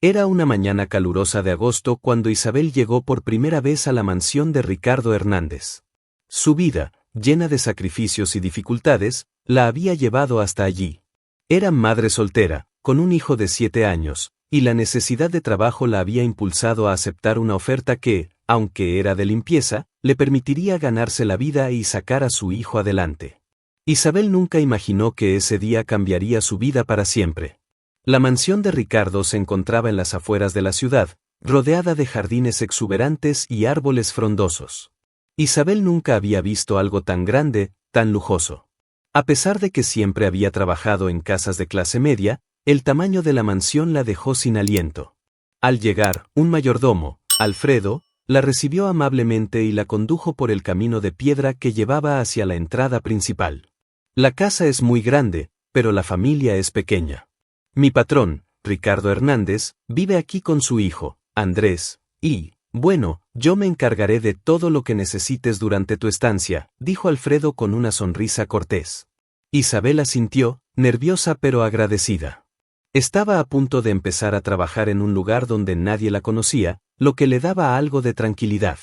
Era una mañana calurosa de agosto cuando Isabel llegó por primera vez a la mansión de Ricardo Hernández. Su vida, llena de sacrificios y dificultades, la había llevado hasta allí. Era madre soltera, con un hijo de 7 años, y la necesidad de trabajo la había impulsado a aceptar una oferta que, aunque era de limpieza, le permitiría ganarse la vida y sacar a su hijo adelante. Isabel nunca imaginó que ese día cambiaría su vida para siempre. La mansión de Ricardo se encontraba en las afueras de la ciudad, rodeada de jardines exuberantes y árboles frondosos. Isabel nunca había visto algo tan grande, tan lujoso. A pesar de que siempre había trabajado en casas de clase media, el tamaño de la mansión la dejó sin aliento. Al llegar, un mayordomo, Alfredo, la recibió amablemente y la condujo por el camino de piedra que llevaba hacia la entrada principal. La casa es muy grande, pero la familia es pequeña. Mi patrón, Ricardo Hernández, vive aquí con su hijo, Andrés, y, bueno, yo me encargaré de todo lo que necesites durante tu estancia, dijo Alfredo con una sonrisa cortés. Isabel asintió, nerviosa pero agradecida. Estaba a punto de empezar a trabajar en un lugar donde nadie la conocía, lo que le daba algo de tranquilidad.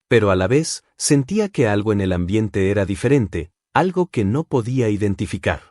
Pero a la vez, sentía que algo en el ambiente era diferente, algo que no podía identificar.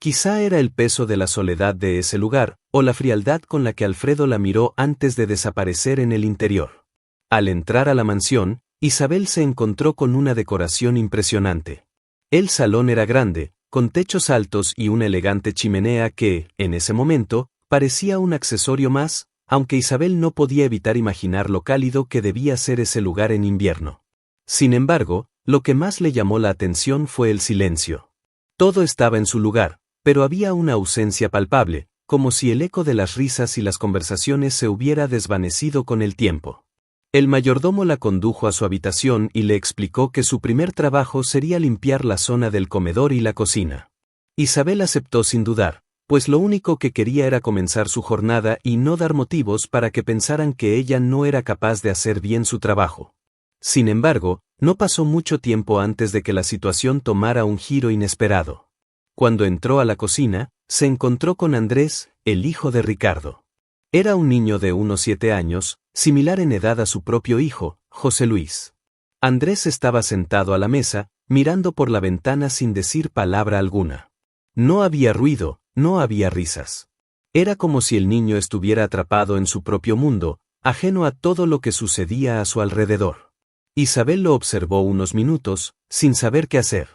Quizá era el peso de la soledad de ese lugar, o la frialdad con la que Alfredo la miró antes de desaparecer en el interior. Al entrar a la mansión, Isabel se encontró con una decoración impresionante. El salón era grande, con techos altos y una elegante chimenea que, en ese momento, parecía un accesorio más, aunque Isabel no podía evitar imaginar lo cálido que debía ser ese lugar en invierno. Sin embargo, lo que más le llamó la atención fue el silencio. Todo estaba en su lugar, pero había una ausencia palpable, como si el eco de las risas y las conversaciones se hubiera desvanecido con el tiempo. El mayordomo la condujo a su habitación y le explicó que su primer trabajo sería limpiar la zona del comedor y la cocina. Isabel aceptó sin dudar, pues lo único que quería era comenzar su jornada y no dar motivos para que pensaran que ella no era capaz de hacer bien su trabajo. Sin embargo, no pasó mucho tiempo antes de que la situación tomara un giro inesperado. Cuando entró a la cocina, se encontró con Andrés, el hijo de Ricardo. Era un niño de unos 7 años, similar en edad a su propio hijo, José Luis. Andrés estaba sentado a la mesa, mirando por la ventana sin decir palabra alguna. No había ruido, no había risas. Era como si el niño estuviera atrapado en su propio mundo, ajeno a todo lo que sucedía a su alrededor. Isabel lo observó unos minutos, sin saber qué hacer.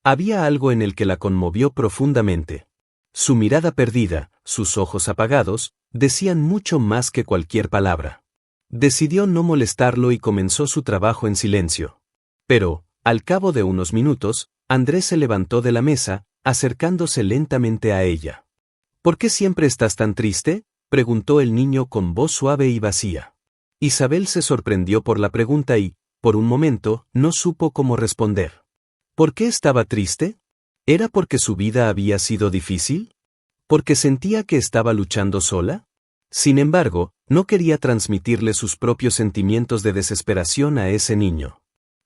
Había algo en el que la conmovió profundamente. Su mirada perdida, sus ojos apagados, decían mucho más que cualquier palabra. Decidió no molestarlo y comenzó su trabajo en silencio. Pero, al cabo de unos minutos, Andrés se levantó de la mesa, acercándose lentamente a ella. ¿Por qué siempre estás tan triste?, preguntó el niño con voz suave y vacía. Isabel se sorprendió por la pregunta y, por un momento, no supo cómo responder. ¿Por qué estaba triste? ¿Era porque su vida había sido difícil? ¿Porque sentía que estaba luchando sola? Sin embargo, no quería transmitirle sus propios sentimientos de desesperación a ese niño.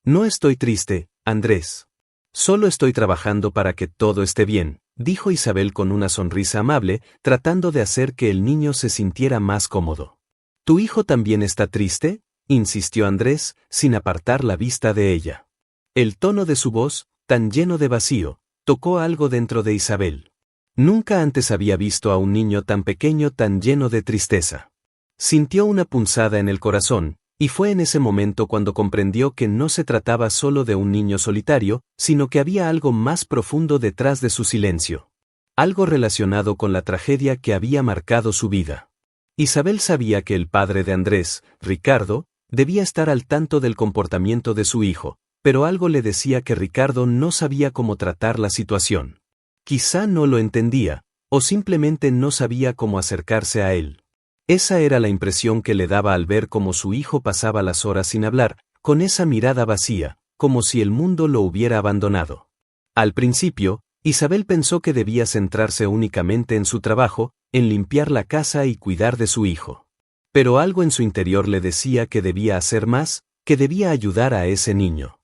No estoy triste, Andrés. Solo estoy trabajando para que todo esté bien, dijo Isabel con una sonrisa amable, tratando de hacer que el niño se sintiera más cómodo. ¿Tu hijo también está triste?, insistió Andrés, sin apartar la vista de ella. El tono de su voz, tan lleno de vacío, tocó algo dentro de Isabel. Nunca antes había visto a un niño tan pequeño tan lleno de tristeza. Sintió una punzada en el corazón, y fue en ese momento cuando comprendió que no se trataba solo de un niño solitario, sino que había algo más profundo detrás de su silencio. Algo relacionado con la tragedia que había marcado su vida. Isabel sabía que el padre de Andrés, Ricardo, debía estar al tanto del comportamiento de su hijo, pero algo le decía que Ricardo no sabía cómo tratar la situación. Quizá no lo entendía, o simplemente no sabía cómo acercarse a él. Esa era la impresión que le daba al ver cómo su hijo pasaba las horas sin hablar, con esa mirada vacía, como si el mundo lo hubiera abandonado. Al principio, Isabel pensó que debía centrarse únicamente en su trabajo, en limpiar la casa y cuidar de su hijo. Pero algo en su interior le decía que debía hacer más, que debía ayudar a ese niño.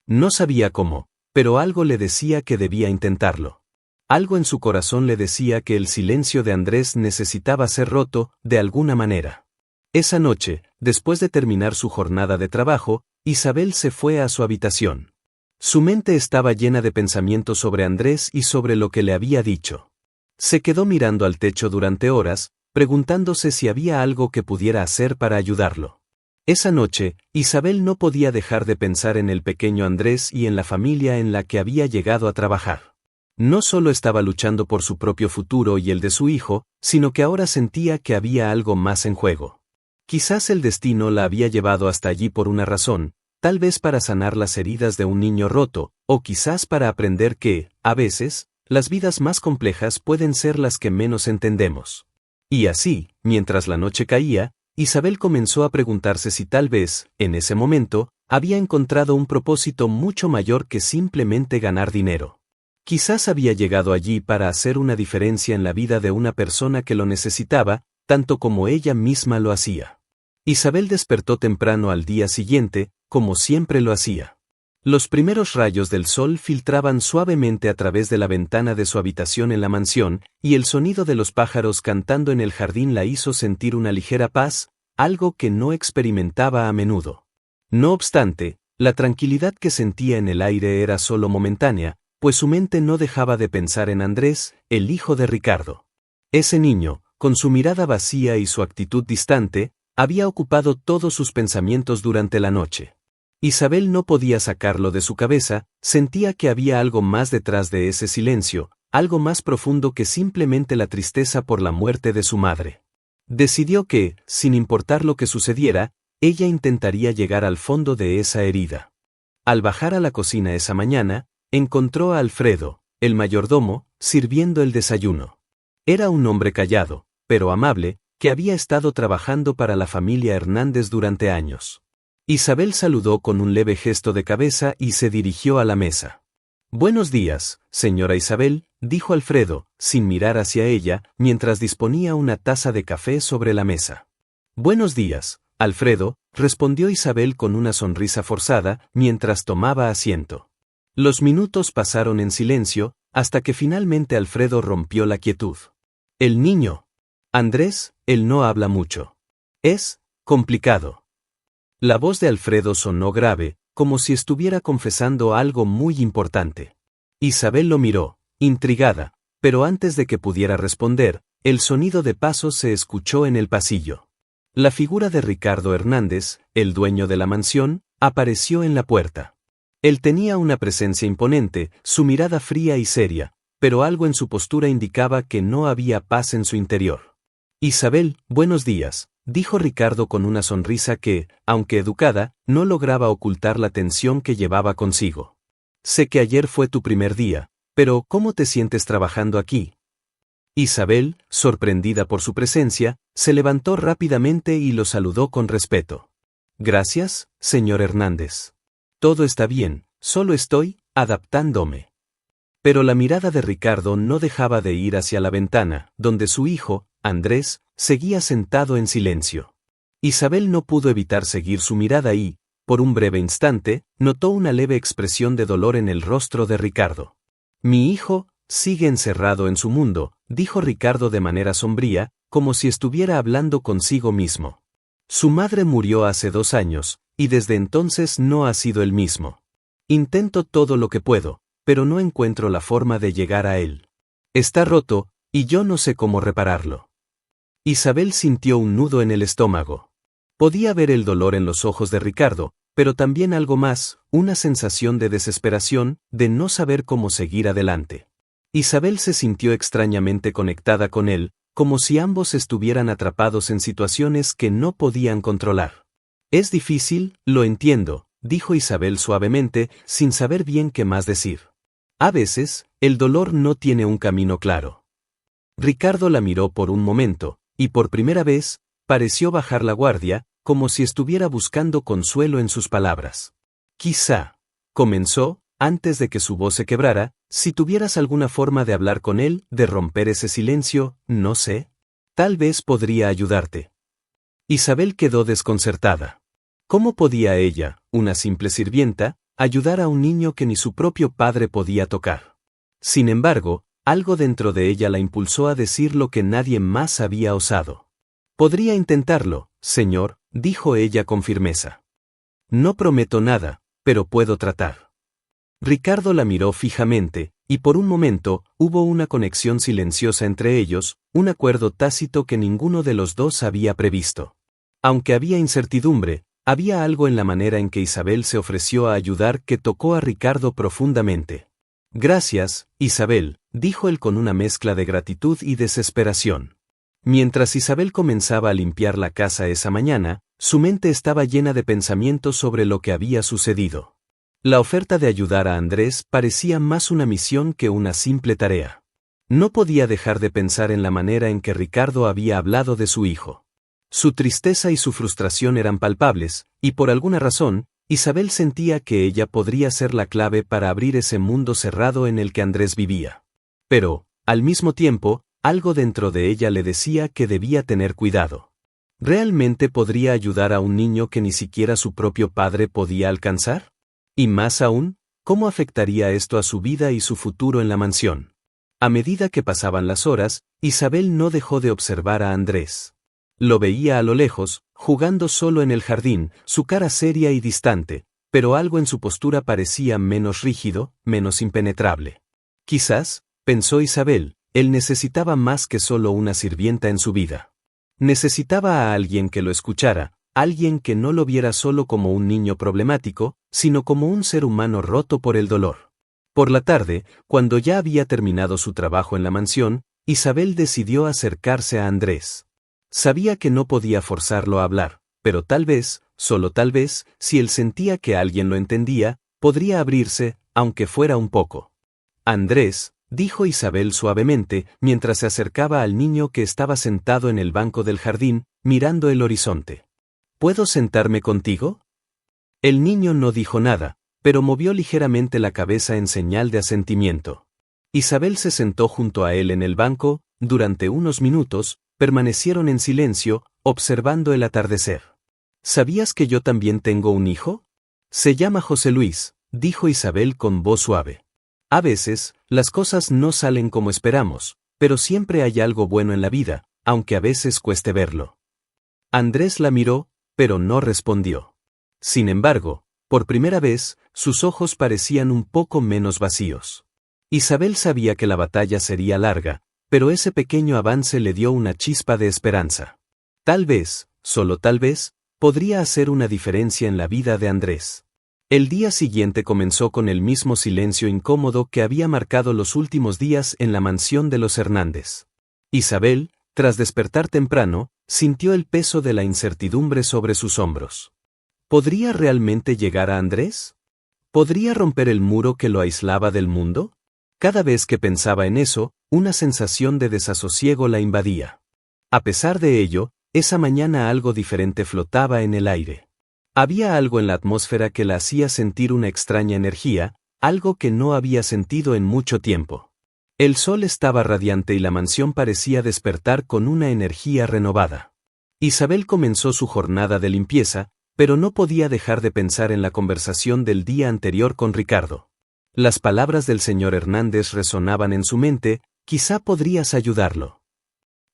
No sabía cómo, pero algo le decía que debía intentarlo. Algo en su corazón le decía que el silencio de Andrés necesitaba ser roto, de alguna manera. Esa noche, después de terminar su jornada de trabajo, Isabel se fue a su habitación. Su mente estaba llena de pensamientos sobre Andrés y sobre lo que le había dicho. Se quedó mirando al techo durante horas, preguntándose si había algo que pudiera hacer para ayudarlo. Esa noche, Isabel no podía dejar de pensar en el pequeño Andrés y en la familia en la que había llegado a trabajar. No solo estaba luchando por su propio futuro y el de su hijo, sino que ahora sentía que había algo más en juego. Quizás el destino la había llevado hasta allí por una razón, tal vez para sanar las heridas de un niño roto, o quizás para aprender que, a veces, las vidas más complejas pueden ser las que menos entendemos. Y así, mientras la noche caía, Isabel comenzó a preguntarse si tal vez, en ese momento, había encontrado un propósito mucho mayor que simplemente ganar dinero. Quizás había llegado allí para hacer una diferencia en la vida de una persona que lo necesitaba, tanto como ella misma lo hacía. Isabel despertó temprano al día siguiente, como siempre lo hacía. Los primeros rayos del sol filtraban suavemente a través de la ventana de su habitación en la mansión, y el sonido de los pájaros cantando en el jardín la hizo sentir una ligera paz, algo que no experimentaba a menudo. No obstante, la tranquilidad que sentía en el aire era solo momentánea, pues su mente no dejaba de pensar en Andrés, el hijo de Ricardo. Ese niño, con su mirada vacía y su actitud distante, había ocupado todos sus pensamientos durante la noche. Isabel no podía sacarlo de su cabeza, sentía que había algo más detrás de ese silencio, algo más profundo que simplemente la tristeza por la muerte de su madre. Decidió que, sin importar lo que sucediera, ella intentaría llegar al fondo de esa herida. Al bajar a la cocina esa mañana, encontró a Alfredo, el mayordomo, sirviendo el desayuno. Era un hombre callado, pero amable, que había estado trabajando para la familia Hernández durante años. Isabel saludó con un leve gesto de cabeza y se dirigió a la mesa. «Buenos días, señora Isabel», dijo Alfredo, sin mirar hacia ella, mientras disponía una taza de café sobre la mesa. «Buenos días, Alfredo», respondió Isabel con una sonrisa forzada, mientras tomaba asiento. Los minutos pasaron en silencio, hasta que finalmente Alfredo rompió la quietud. «El niño. Andrés, él no habla mucho. Es complicado». La voz de Alfredo sonó grave, como si estuviera confesando algo muy importante. Isabel lo miró, intrigada, pero antes de que pudiera responder, el sonido de pasos se escuchó en el pasillo. La figura de Ricardo Hernández, el dueño de la mansión, apareció en la puerta. Él tenía una presencia imponente, su mirada fría y seria, pero algo en su postura indicaba que no había paz en su interior. «Isabel, buenos días», dijo Ricardo con una sonrisa que, aunque educada, no lograba ocultar la tensión que llevaba consigo. «Sé que ayer fue tu primer día, pero ¿cómo te sientes trabajando aquí?» Isabel, sorprendida por su presencia, se levantó rápidamente y lo saludó con respeto. «Gracias, señor Hernández. Todo está bien, solo estoy adaptándome». Pero la mirada de Ricardo no dejaba de ir hacia la ventana, donde su hijo, Andrés, seguía sentado en silencio. Isabel no pudo evitar seguir su mirada y, por un breve instante, notó una leve expresión de dolor en el rostro de Ricardo. «Mi hijo sigue encerrado en su mundo», dijo Ricardo de manera sombría, como si estuviera hablando consigo mismo. «Su madre murió hace 2 años, y desde entonces no ha sido el mismo. Intento todo lo que puedo, pero no encuentro la forma de llegar a él. Está roto, y yo no sé cómo repararlo». Isabel sintió un nudo en el estómago. Podía ver el dolor en los ojos de Ricardo, pero también algo más, una sensación de desesperación, de no saber cómo seguir adelante. Isabel se sintió extrañamente conectada con él, como si ambos estuvieran atrapados en situaciones que no podían controlar. «Es difícil, lo entiendo», dijo Isabel suavemente, sin saber bien qué más decir. «A veces, el dolor no tiene un camino claro». Ricardo la miró por un momento, y por primera vez, pareció bajar la guardia, como si estuviera buscando consuelo en sus palabras. «Quizá», comenzó, antes de que su voz se quebrara, «si tuvieras alguna forma de hablar con él, de romper ese silencio, no sé. Tal vez podría ayudarte». Isabel quedó desconcertada. ¿Cómo podía ella, una simple sirvienta, ayudar a un niño que ni su propio padre podía tocar? Sin embargo, Algo dentro de ella la impulsó a decir lo que nadie más había osado. «Podría intentarlo, señor», dijo ella con firmeza. «No prometo nada, pero puedo tratar». Ricardo la miró fijamente, y por un momento, hubo una conexión silenciosa entre ellos, un acuerdo tácito que ninguno de los dos había previsto. Aunque había incertidumbre, había algo en la manera en que Isabel se ofreció a ayudar que tocó a Ricardo profundamente. «Gracias, Isabel», dijo él con una mezcla de gratitud y desesperación. Mientras Isabel comenzaba a limpiar la casa esa mañana, su mente estaba llena de pensamientos sobre lo que había sucedido. La oferta de ayudar a Andrés parecía más una misión que una simple tarea. No podía dejar de pensar en la manera en que Ricardo había hablado de su hijo. Su tristeza y su frustración eran palpables, y por alguna razón, Isabel sentía que ella podría ser la clave para abrir ese mundo cerrado en el que Andrés vivía. Pero, al mismo tiempo, algo dentro de ella le decía que debía tener cuidado. ¿Realmente podría ayudar a un niño que ni siquiera su propio padre podía alcanzar? Y más aún, ¿cómo afectaría esto a su vida y su futuro en la mansión? A medida que pasaban las horas, Isabel no dejó de observar a Andrés. Lo veía a lo lejos, jugando solo en el jardín, su cara seria y distante, pero algo en su postura parecía menos rígido, menos impenetrable. Quizás, pensó Isabel, él necesitaba más que solo una sirvienta en su vida. Necesitaba a alguien que lo escuchara, alguien que no lo viera solo como un niño problemático, sino como un ser humano roto por el dolor. Por la tarde, cuando ya había terminado su trabajo en la mansión, Isabel decidió acercarse a Andrés. Sabía que no podía forzarlo a hablar, pero tal vez, solo tal vez, si él sentía que alguien lo entendía, podría abrirse, aunque fuera un poco. «Andrés», dijo Isabel suavemente, mientras se acercaba al niño que estaba sentado en el banco del jardín, mirando el horizonte. «¿Puedo sentarme contigo?» El niño no dijo nada, pero movió ligeramente la cabeza en señal de asentimiento. Isabel se sentó junto a él en el banco, durante unos minutos, permanecieron en silencio, observando el atardecer. «¿Sabías que yo también tengo un hijo?» «Se llama José Luis», dijo Isabel con voz suave. «A veces, las cosas no salen como esperamos, pero siempre hay algo bueno en la vida, aunque a veces cueste verlo». Andrés la miró, pero no respondió. Sin embargo, por primera vez, sus ojos parecían un poco menos vacíos. Isabel sabía que la batalla sería larga, pero ese pequeño avance le dio una chispa de esperanza. Tal vez, solo tal vez, podría hacer una diferencia en la vida de Andrés. El día siguiente comenzó con el mismo silencio incómodo que había marcado los últimos días en la mansión de los Hernández. Isabel, tras despertar temprano, sintió el peso de la incertidumbre sobre sus hombros. ¿Podría realmente llegar a Andrés? ¿Podría romper el muro que lo aislaba del mundo? Cada vez que pensaba en eso, una sensación de desasosiego la invadía. A pesar de ello, esa mañana algo diferente flotaba en el aire. Había algo en la atmósfera que la hacía sentir una extraña energía, algo que no había sentido en mucho tiempo. El sol estaba radiante y la mansión parecía despertar con una energía renovada. Isabel comenzó su jornada de limpieza, pero no podía dejar de pensar en la conversación del día anterior con Ricardo. Las palabras del señor Hernández resonaban en su mente: «Quizá podrías ayudarlo».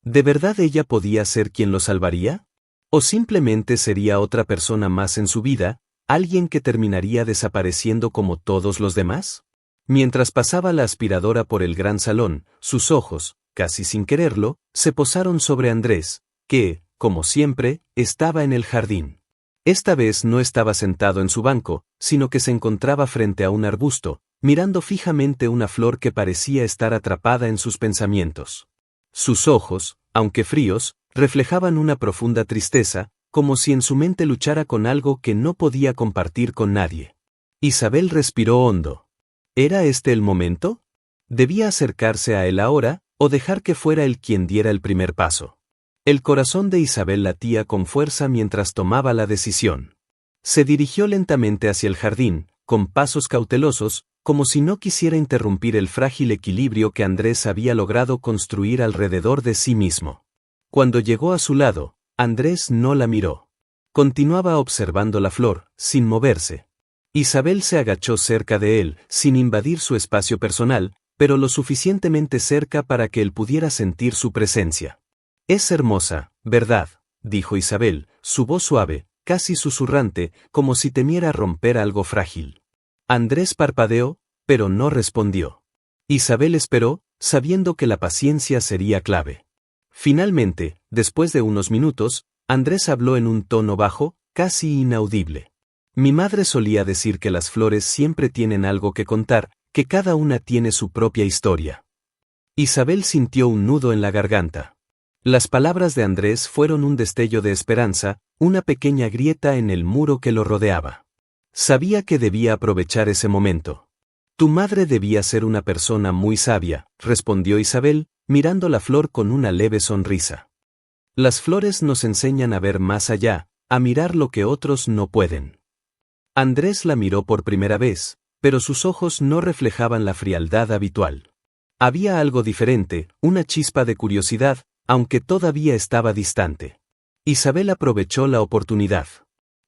¿De verdad ella podía ser quien lo salvaría? ¿O simplemente sería otra persona más en su vida, alguien que terminaría desapareciendo como todos los demás? Mientras pasaba la aspiradora por el gran salón, sus ojos, casi sin quererlo, se posaron sobre Andrés, que, como siempre, estaba en el jardín. Esta vez no estaba sentado en su banco, sino que se encontraba frente a un arbusto, mirando fijamente una flor que parecía estar atrapada en sus pensamientos. Sus ojos, aunque fríos, reflejaban una profunda tristeza, como si en su mente luchara con algo que no podía compartir con nadie. Isabel respiró hondo. ¿Era este el momento? ¿Debía acercarse a él ahora, o dejar que fuera él quien diera el primer paso? El corazón de Isabel latía con fuerza mientras tomaba la decisión. Se dirigió lentamente hacia el jardín, con pasos cautelosos, como si no quisiera interrumpir el frágil equilibrio que Andrés había logrado construir alrededor de sí mismo. Cuando llegó a su lado, Andrés no la miró. Continuaba observando la flor, sin moverse. Isabel se agachó cerca de él, sin invadir su espacio personal, pero lo suficientemente cerca para que él pudiera sentir su presencia. «Es hermosa, ¿verdad?», dijo Isabel, su voz suave, casi susurrante, como si temiera romper algo frágil. Andrés parpadeó, pero no respondió. Isabel esperó, sabiendo que la paciencia sería clave. Finalmente, después de unos minutos, Andrés habló en un tono bajo, casi inaudible. «Mi madre solía decir que las flores siempre tienen algo que contar, que cada una tiene su propia historia». Isabel sintió un nudo en la garganta. Las palabras de Andrés fueron un destello de esperanza, una pequeña grieta en el muro que lo rodeaba. Sabía que debía aprovechar ese momento. «Tu madre debía ser una persona muy sabia», respondió Isabel, mirando la flor con una leve sonrisa. «Las flores nos enseñan a ver más allá, a mirar lo que otros no pueden». Andrés la miró por primera vez, pero sus ojos no reflejaban la frialdad habitual. Había algo diferente, una chispa de curiosidad, aunque todavía estaba distante. Isabel aprovechó la oportunidad.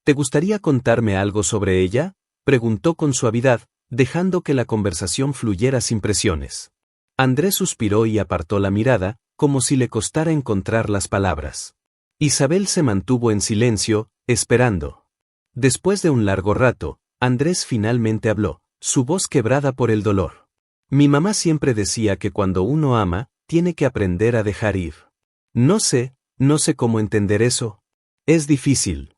«¿Te gustaría contarme algo sobre ella?», preguntó con suavidad, dejando que la conversación fluyera sin presiones. Andrés suspiró y apartó la mirada, como si le costara encontrar las palabras. Isabel se mantuvo en silencio, esperando. Después de un largo rato, Andrés finalmente habló, su voz quebrada por el dolor. «Mi mamá siempre decía que cuando uno ama, tiene que aprender a dejar ir. No sé cómo entender eso. Es difícil».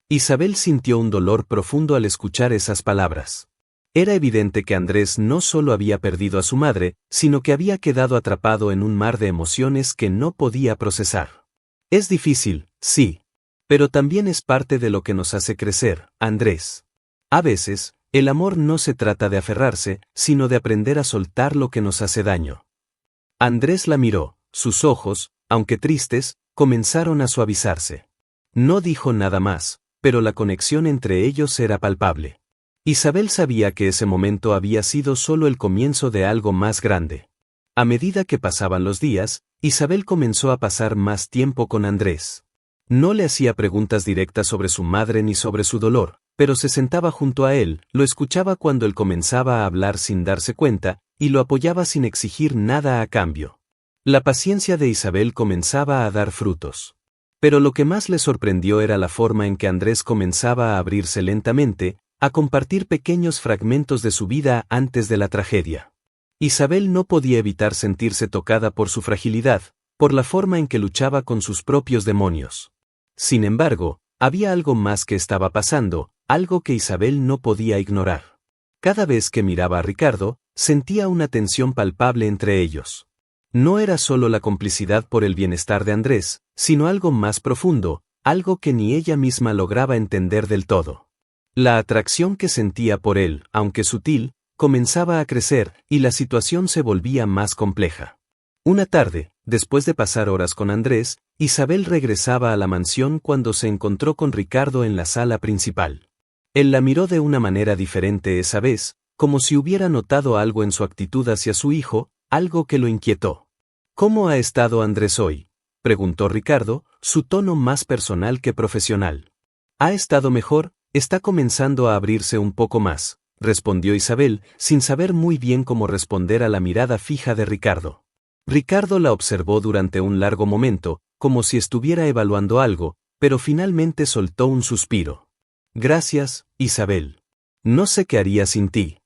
Isabel sintió un dolor profundo al escuchar esas palabras. Era evidente que Andrés no solo había perdido a su madre, sino que había quedado atrapado en un mar de emociones que no podía procesar. «Es difícil, sí. Pero también es parte de lo que nos hace crecer, Andrés. A veces, el amor no se trata de aferrarse, sino de aprender a soltar lo que nos hace daño». Andrés la miró, sus ojos, aunque tristes, comenzaron a suavizarse. No dijo nada más, pero la conexión entre ellos era palpable. Isabel sabía que ese momento había sido solo el comienzo de algo más grande. A medida que pasaban los días, Isabel comenzó a pasar más tiempo con Andrés. No le hacía preguntas directas sobre su madre ni sobre su dolor, pero se sentaba junto a él, lo escuchaba cuando él comenzaba a hablar sin darse cuenta, y lo apoyaba sin exigir nada a cambio. La paciencia de Isabel comenzaba a dar frutos. Pero lo que más le sorprendió era la forma en que Andrés comenzaba a abrirse lentamente, a compartir pequeños fragmentos de su vida antes de la tragedia. Isabel no podía evitar sentirse tocada por su fragilidad, por la forma en que luchaba con sus propios demonios. Sin embargo, había algo más que estaba pasando, algo que Isabel no podía ignorar. Cada vez que miraba a Ricardo, sentía una tensión palpable entre ellos. No era solo la complicidad por el bienestar de Andrés, sino algo más profundo, algo que ni ella misma lograba entender del todo. La atracción que sentía por él, aunque sutil, comenzaba a crecer, y la situación se volvía más compleja. Una tarde, después de pasar horas con Andrés, Isabel regresaba a la mansión cuando se encontró con Ricardo en la sala principal. Él la miró de una manera diferente esa vez, como si hubiera notado algo en su actitud hacia su hijo, algo que lo inquietó. «¿Cómo ha estado Andrés hoy?», preguntó Ricardo, su tono más personal que profesional. «Ha estado mejor, está comenzando a abrirse un poco más», respondió Isabel, sin saber muy bien cómo responder a la mirada fija de Ricardo. Ricardo la observó durante un largo momento, como si estuviera evaluando algo, pero finalmente soltó un suspiro. «Gracias, Isabel. No sé qué haría sin ti».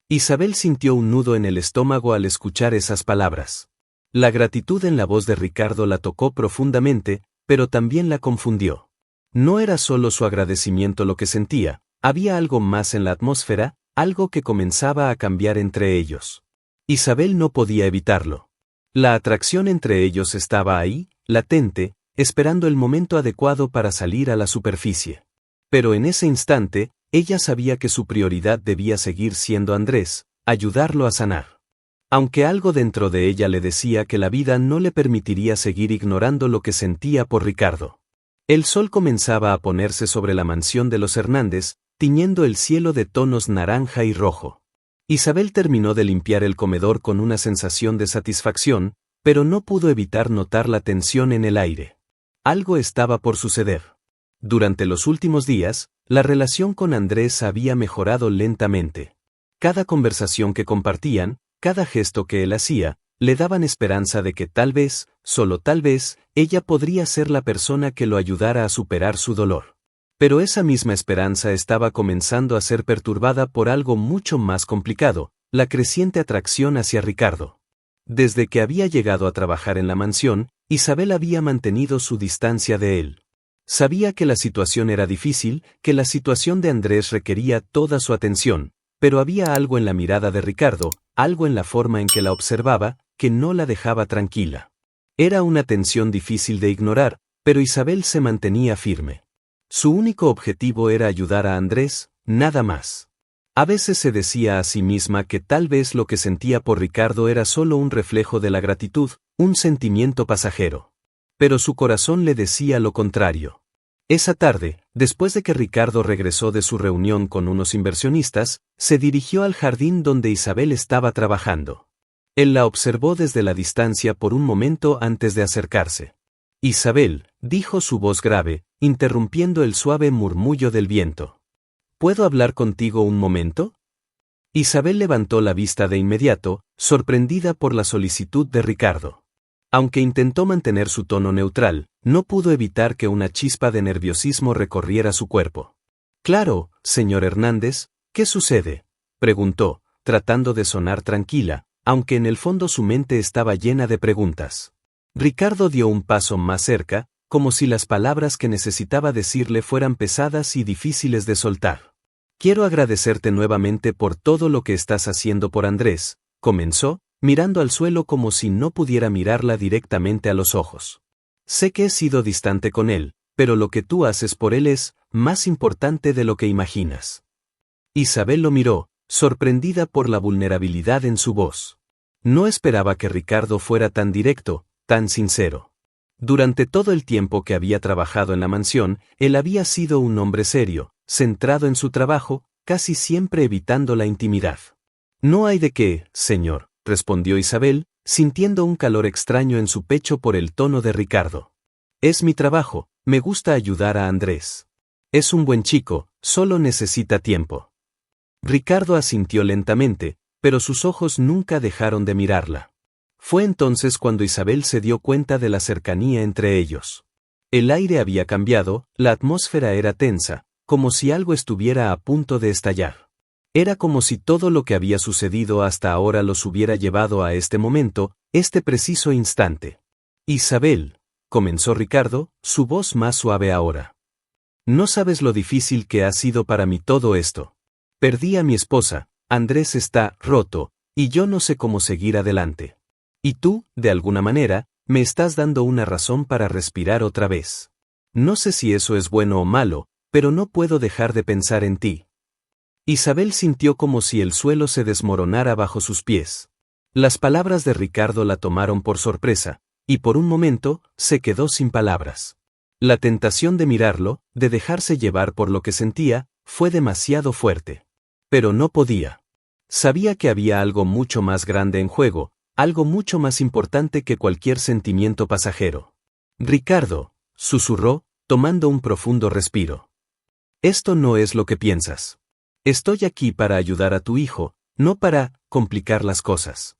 Isabel sintió un nudo en el estómago al escuchar esas palabras. La gratitud en la voz de Ricardo la tocó profundamente, pero también la confundió. No era solo su agradecimiento lo que sentía, había algo más en la atmósfera, algo que comenzaba a cambiar entre ellos. Isabel no podía evitarlo. La atracción entre ellos estaba ahí, latente, esperando el momento adecuado para salir a la superficie. Pero en ese instante, ella sabía que su prioridad debía seguir siendo Andrés, ayudarlo a sanar. Aunque algo dentro de ella le decía que la vida no le permitiría seguir ignorando lo que sentía por Ricardo. El sol comenzaba a ponerse sobre la mansión de los Hernández, tiñendo el cielo de tonos naranja y rojo. Isabel terminó de limpiar el comedor con una sensación de satisfacción, pero no pudo evitar notar la tensión en el aire. Algo estaba por suceder. Durante los últimos días, la relación con Andrés había mejorado lentamente. Cada conversación que compartían, Cada gesto que él hacía, le daban esperanza de que tal vez, solo tal vez, ella podría ser la persona que lo ayudara a superar su dolor. Pero esa misma esperanza estaba comenzando a ser perturbada por algo mucho más complicado, la creciente atracción hacia Ricardo. Desde que había llegado a trabajar en la mansión, Isabel había mantenido su distancia de él. Sabía que la situación era difícil, que la situación de Andrés requería toda su atención, pero había algo en la mirada de Ricardo, algo en la forma en que la observaba, que no la dejaba tranquila. Era una tensión difícil de ignorar, pero Isabel se mantenía firme. Su único objetivo era ayudar a Andrés, nada más. A veces se decía a sí misma que tal vez lo que sentía por Ricardo era solo un reflejo de la gratitud, un sentimiento pasajero. Pero su corazón le decía lo contrario. Esa tarde, después de que Ricardo regresó de su reunión con unos inversionistas, se dirigió al jardín donde Isabel estaba trabajando. Él la observó desde la distancia por un momento antes de acercarse. Isabel, dijo su voz grave, interrumpiendo el suave murmullo del viento. ¿Puedo hablar contigo un momento? Isabel levantó la vista de inmediato, sorprendida por la solicitud de Ricardo. Aunque intentó mantener su tono neutral, no pudo evitar que una chispa de nerviosismo recorriera su cuerpo. Claro, señor Hernández, ¿qué sucede?, preguntó, tratando de sonar tranquila, aunque en el fondo su mente estaba llena de preguntas. Ricardo dio un paso más cerca, como si las palabras que necesitaba decirle fueran pesadas y difíciles de soltar. Quiero agradecerte nuevamente por todo lo que estás haciendo por Andrés, comenzó, mirando al suelo como si no pudiera mirarla directamente a los ojos. Sé que he sido distante con él, pero lo que tú haces por él es más importante de lo que imaginas. Isabel lo miró, sorprendida por la vulnerabilidad en su voz. No esperaba que Ricardo fuera tan directo, tan sincero. Durante todo el tiempo que había trabajado en la mansión, él había sido un hombre serio, centrado en su trabajo, casi siempre evitando la intimidad. No hay de qué, señor, respondió Isabel, sintiendo un calor extraño en su pecho por el tono de Ricardo. Es mi trabajo, me gusta ayudar a Andrés. Es un buen chico, solo necesita tiempo. Ricardo asintió lentamente, pero sus ojos nunca dejaron de mirarla. Fue entonces cuando Isabel se dio cuenta de la cercanía entre ellos. El aire había cambiado, la atmósfera era tensa, como si algo estuviera a punto de estallar. Era como si todo lo que había sucedido hasta ahora los hubiera llevado a este momento, este preciso instante. Isabel, comenzó Ricardo, su voz más suave ahora. No sabes lo difícil que ha sido para mí todo esto. Perdí a mi esposa, Andrés está roto, y yo no sé cómo seguir adelante. Y tú, de alguna manera, me estás dando una razón para respirar otra vez. No sé si eso es bueno o malo, pero no puedo dejar de pensar en ti. Isabel sintió como si el suelo se desmoronara bajo sus pies. Las palabras de Ricardo la tomaron por sorpresa, y por un momento, se quedó sin palabras. La tentación de mirarlo, de dejarse llevar por lo que sentía, fue demasiado fuerte. Pero no podía. Sabía que había algo mucho más grande en juego, algo mucho más importante que cualquier sentimiento pasajero. Ricardo, susurró, tomando un profundo respiro. Esto no es lo que piensas. Estoy aquí para ayudar a tu hijo, no para complicar las cosas.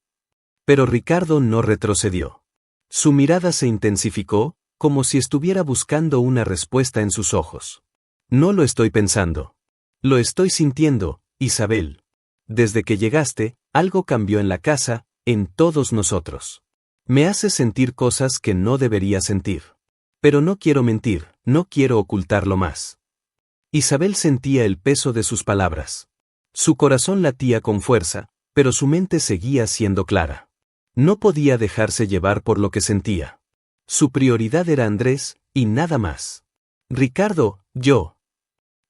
Pero Ricardo no retrocedió. Su mirada se intensificó, como si estuviera buscando una respuesta en sus ojos. No lo estoy pensando. Lo estoy sintiendo, Isabel. Desde que llegaste, algo cambió en la casa, en todos nosotros. Me hace sentir cosas que no debería sentir. Pero no quiero mentir, no quiero ocultarlo más. Isabel sentía el peso de sus palabras. Su corazón latía con fuerza, pero su mente seguía siendo clara. No podía dejarse llevar por lo que sentía. Su prioridad era Andrés, y nada más. Ricardo, yo.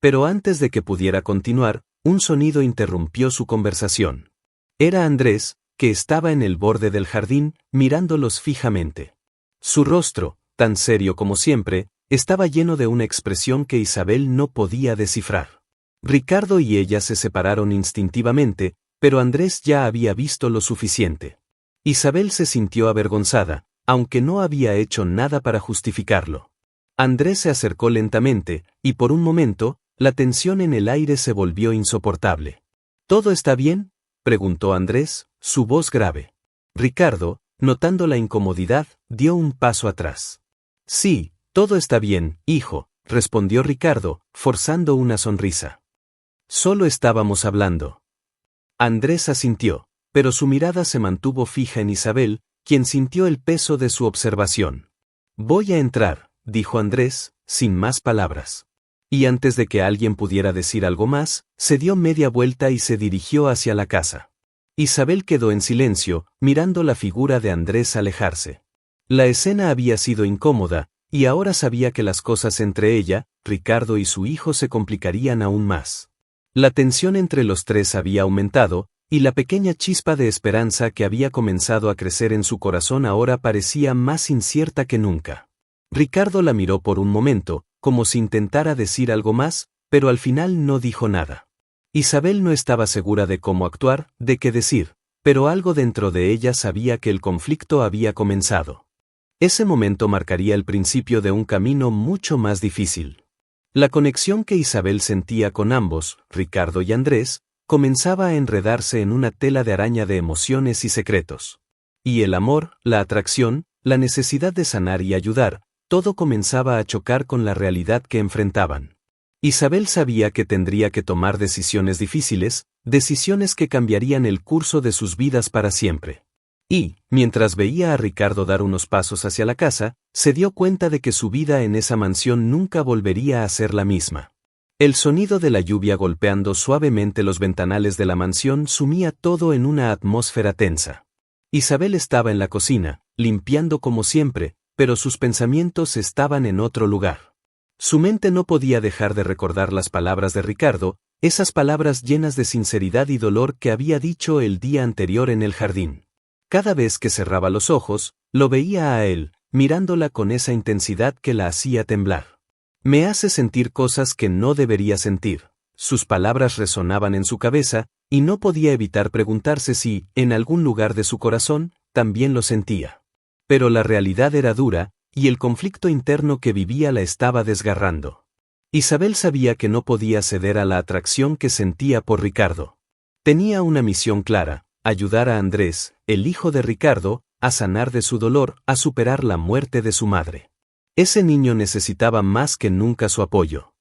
Pero antes de que pudiera continuar, un sonido interrumpió su conversación. Era Andrés, que estaba en el borde del jardín, mirándolos fijamente. Su rostro, tan serio como siempre, estaba lleno de una expresión que Isabel no podía descifrar. Ricardo y ella se separaron instintivamente, pero Andrés ya había visto lo suficiente. Isabel se sintió avergonzada, aunque no había hecho nada para justificarlo. Andrés se acercó lentamente, y por un momento, la tensión en el aire se volvió insoportable. ¿Todo está bien?, preguntó Andrés, su voz grave. Ricardo, notando la incomodidad, dio un paso atrás. Sí, todo está bien, hijo, respondió Ricardo, forzando una sonrisa. Solo estábamos hablando. Andrés asintió, pero su mirada se mantuvo fija en Isabel, quien sintió el peso de su observación. Voy a entrar, dijo Andrés, sin más palabras. Y antes de que alguien pudiera decir algo más, se dio media vuelta y se dirigió hacia la casa. Isabel quedó en silencio, mirando la figura de Andrés alejarse. La escena había sido incómoda, y ahora sabía que las cosas entre ella, Ricardo y su hijo se complicarían aún más. La tensión entre los tres había aumentado, y la pequeña chispa de esperanza que había comenzado a crecer en su corazón ahora parecía más incierta que nunca. Ricardo la miró por un momento, como si intentara decir algo más, pero al final no dijo nada. Isabel no estaba segura de cómo actuar, de qué decir, pero algo dentro de ella sabía que el conflicto había comenzado. Ese momento marcaría el principio de un camino mucho más difícil. La conexión que Isabel sentía con ambos, Ricardo y Andrés, comenzaba a enredarse en una tela de araña de emociones y secretos. Y el amor, la atracción, la necesidad de sanar y ayudar, todo comenzaba a chocar con la realidad que enfrentaban. Isabel sabía que tendría que tomar decisiones difíciles, decisiones que cambiarían el curso de sus vidas para siempre. Y, mientras veía a Ricardo dar unos pasos hacia la casa, se dio cuenta de que su vida en esa mansión nunca volvería a ser la misma. El sonido de la lluvia golpeando suavemente los ventanales de la mansión sumía todo en una atmósfera tensa. Isabel estaba en la cocina, limpiando como siempre, pero sus pensamientos estaban en otro lugar. Su mente no podía dejar de recordar las palabras de Ricardo, esas palabras llenas de sinceridad y dolor que había dicho el día anterior en el jardín. Cada vez que cerraba los ojos, lo veía a él, mirándola con esa intensidad que la hacía temblar. Me hace sentir cosas que no debería sentir. Sus palabras resonaban en su cabeza, y no podía evitar preguntarse si, en algún lugar de su corazón, también lo sentía. Pero la realidad era dura, y el conflicto interno que vivía la estaba desgarrando. Isabel sabía que no podía ceder a la atracción que sentía por Ricardo. Tenía una misión clara: ayudar a Andrés, el hijo de Ricardo, a sanar de su dolor, a superar la muerte de su madre. Ese niño necesitaba más que nunca su apoyo.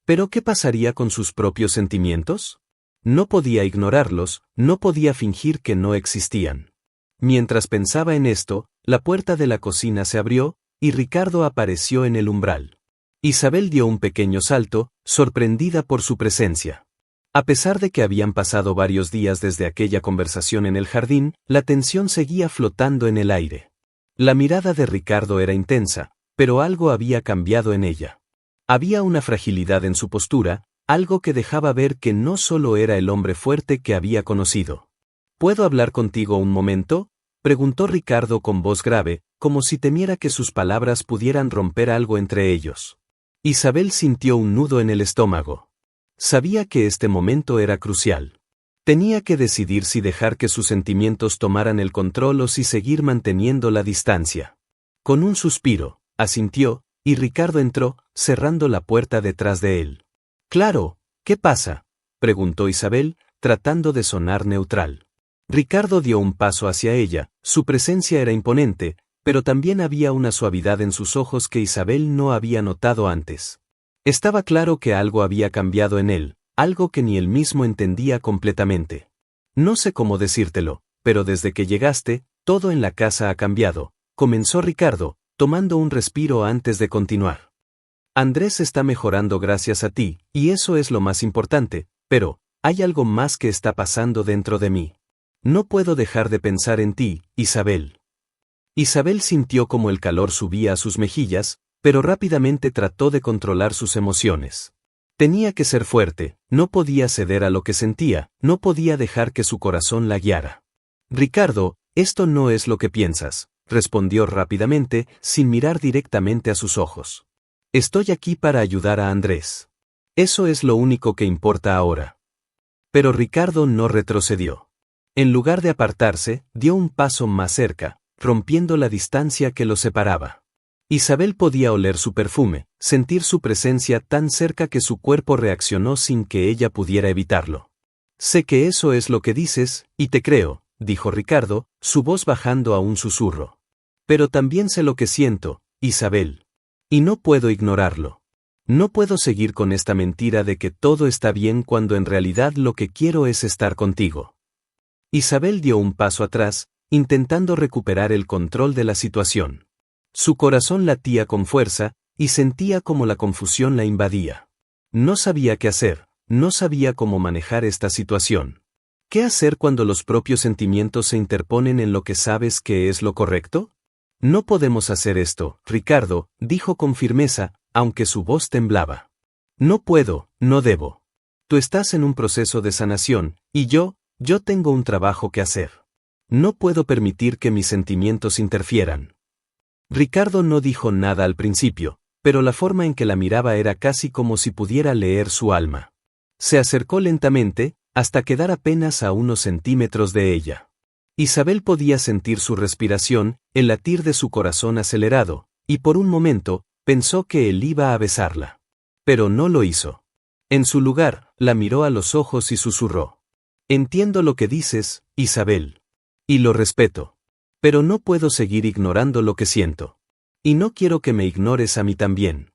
¿Pero qué pasaría con sus propios sentimientos? No podía ignorarlos, no podía fingir que no existían. Mientras pensaba en esto, la puerta de la cocina se abrió, y Ricardo apareció en el umbral. Isabel dio un pequeño salto, sorprendida por su presencia. A pesar de que habían pasado varios días desde aquella conversación en el jardín, la tensión seguía flotando en el aire. La mirada de Ricardo era intensa, pero algo había cambiado en ella. Había una fragilidad en su postura, algo que dejaba ver que no solo era el hombre fuerte que había conocido. ¿Puedo hablar contigo un momento?, preguntó Ricardo con voz grave, como si temiera que sus palabras pudieran romper algo entre ellos. Isabel sintió un nudo en el estómago. Sabía que este momento era crucial. Tenía que decidir si dejar que sus sentimientos tomaran el control o si seguir manteniendo la distancia. Con un suspiro, asintió, y Ricardo entró, cerrando la puerta detrás de él. «Claro, ¿qué pasa?», preguntó Isabel, tratando de sonar neutral. Ricardo dio un paso hacia ella, su presencia era imponente, pero también había una suavidad en sus ojos que Isabel no había notado antes. Estaba claro que algo había cambiado en él, algo que ni él mismo entendía completamente. «No sé cómo decírtelo, pero desde que llegaste, todo en la casa ha cambiado», comenzó Ricardo, tomando un respiro antes de continuar. «Andrés está mejorando gracias a ti, y eso es lo más importante, pero hay algo más que está pasando dentro de mí. No puedo dejar de pensar en ti, Isabel». Isabel sintió como el calor subía a sus mejillas, pero rápidamente trató de controlar sus emociones. Tenía que ser fuerte, no podía ceder a lo que sentía, no podía dejar que su corazón la guiara. «Ricardo, esto no es lo que piensas», respondió rápidamente, sin mirar directamente a sus ojos. «Estoy aquí para ayudar a Andrés. Eso es lo único que importa ahora». Pero Ricardo no retrocedió. En lugar de apartarse, dio un paso más cerca, rompiendo la distancia que los separaba. Isabel podía oler su perfume, sentir su presencia tan cerca que su cuerpo reaccionó sin que ella pudiera evitarlo. Sé que eso es lo que dices, y te creo, dijo Ricardo, su voz bajando a un susurro. Pero también sé lo que siento, Isabel. Y no puedo ignorarlo. No puedo seguir con esta mentira de que todo está bien cuando en realidad lo que quiero es estar contigo. Isabel dio un paso atrás, intentando recuperar el control de la situación. Su corazón latía con fuerza, y sentía como la confusión la invadía. No sabía qué hacer, no sabía cómo manejar esta situación. ¿Qué hacer cuando los propios sentimientos se interponen en lo que sabes que es lo correcto? No podemos hacer esto, Ricardo, dijo con firmeza, aunque su voz temblaba. No puedo, no debo. Tú estás en un proceso de sanación, y yo tengo un trabajo que hacer. No puedo permitir que mis sentimientos interfieran. Ricardo no dijo nada al principio, pero la forma en que la miraba era casi como si pudiera leer su alma. Se acercó lentamente, hasta quedar apenas a unos centímetros de ella. Isabel podía sentir su respiración, el latir de su corazón acelerado, y por un momento, pensó que él iba a besarla. Pero no lo hizo. En su lugar, la miró a los ojos y susurró. Entiendo lo que dices, Isabel. Y lo respeto. Pero no puedo seguir ignorando lo que siento. Y no quiero que me ignores a mí también.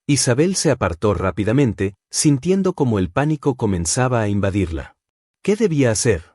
Isabel se apartó rápidamente, sintiendo como el pánico comenzaba a invadirla. ¿Qué debía hacer?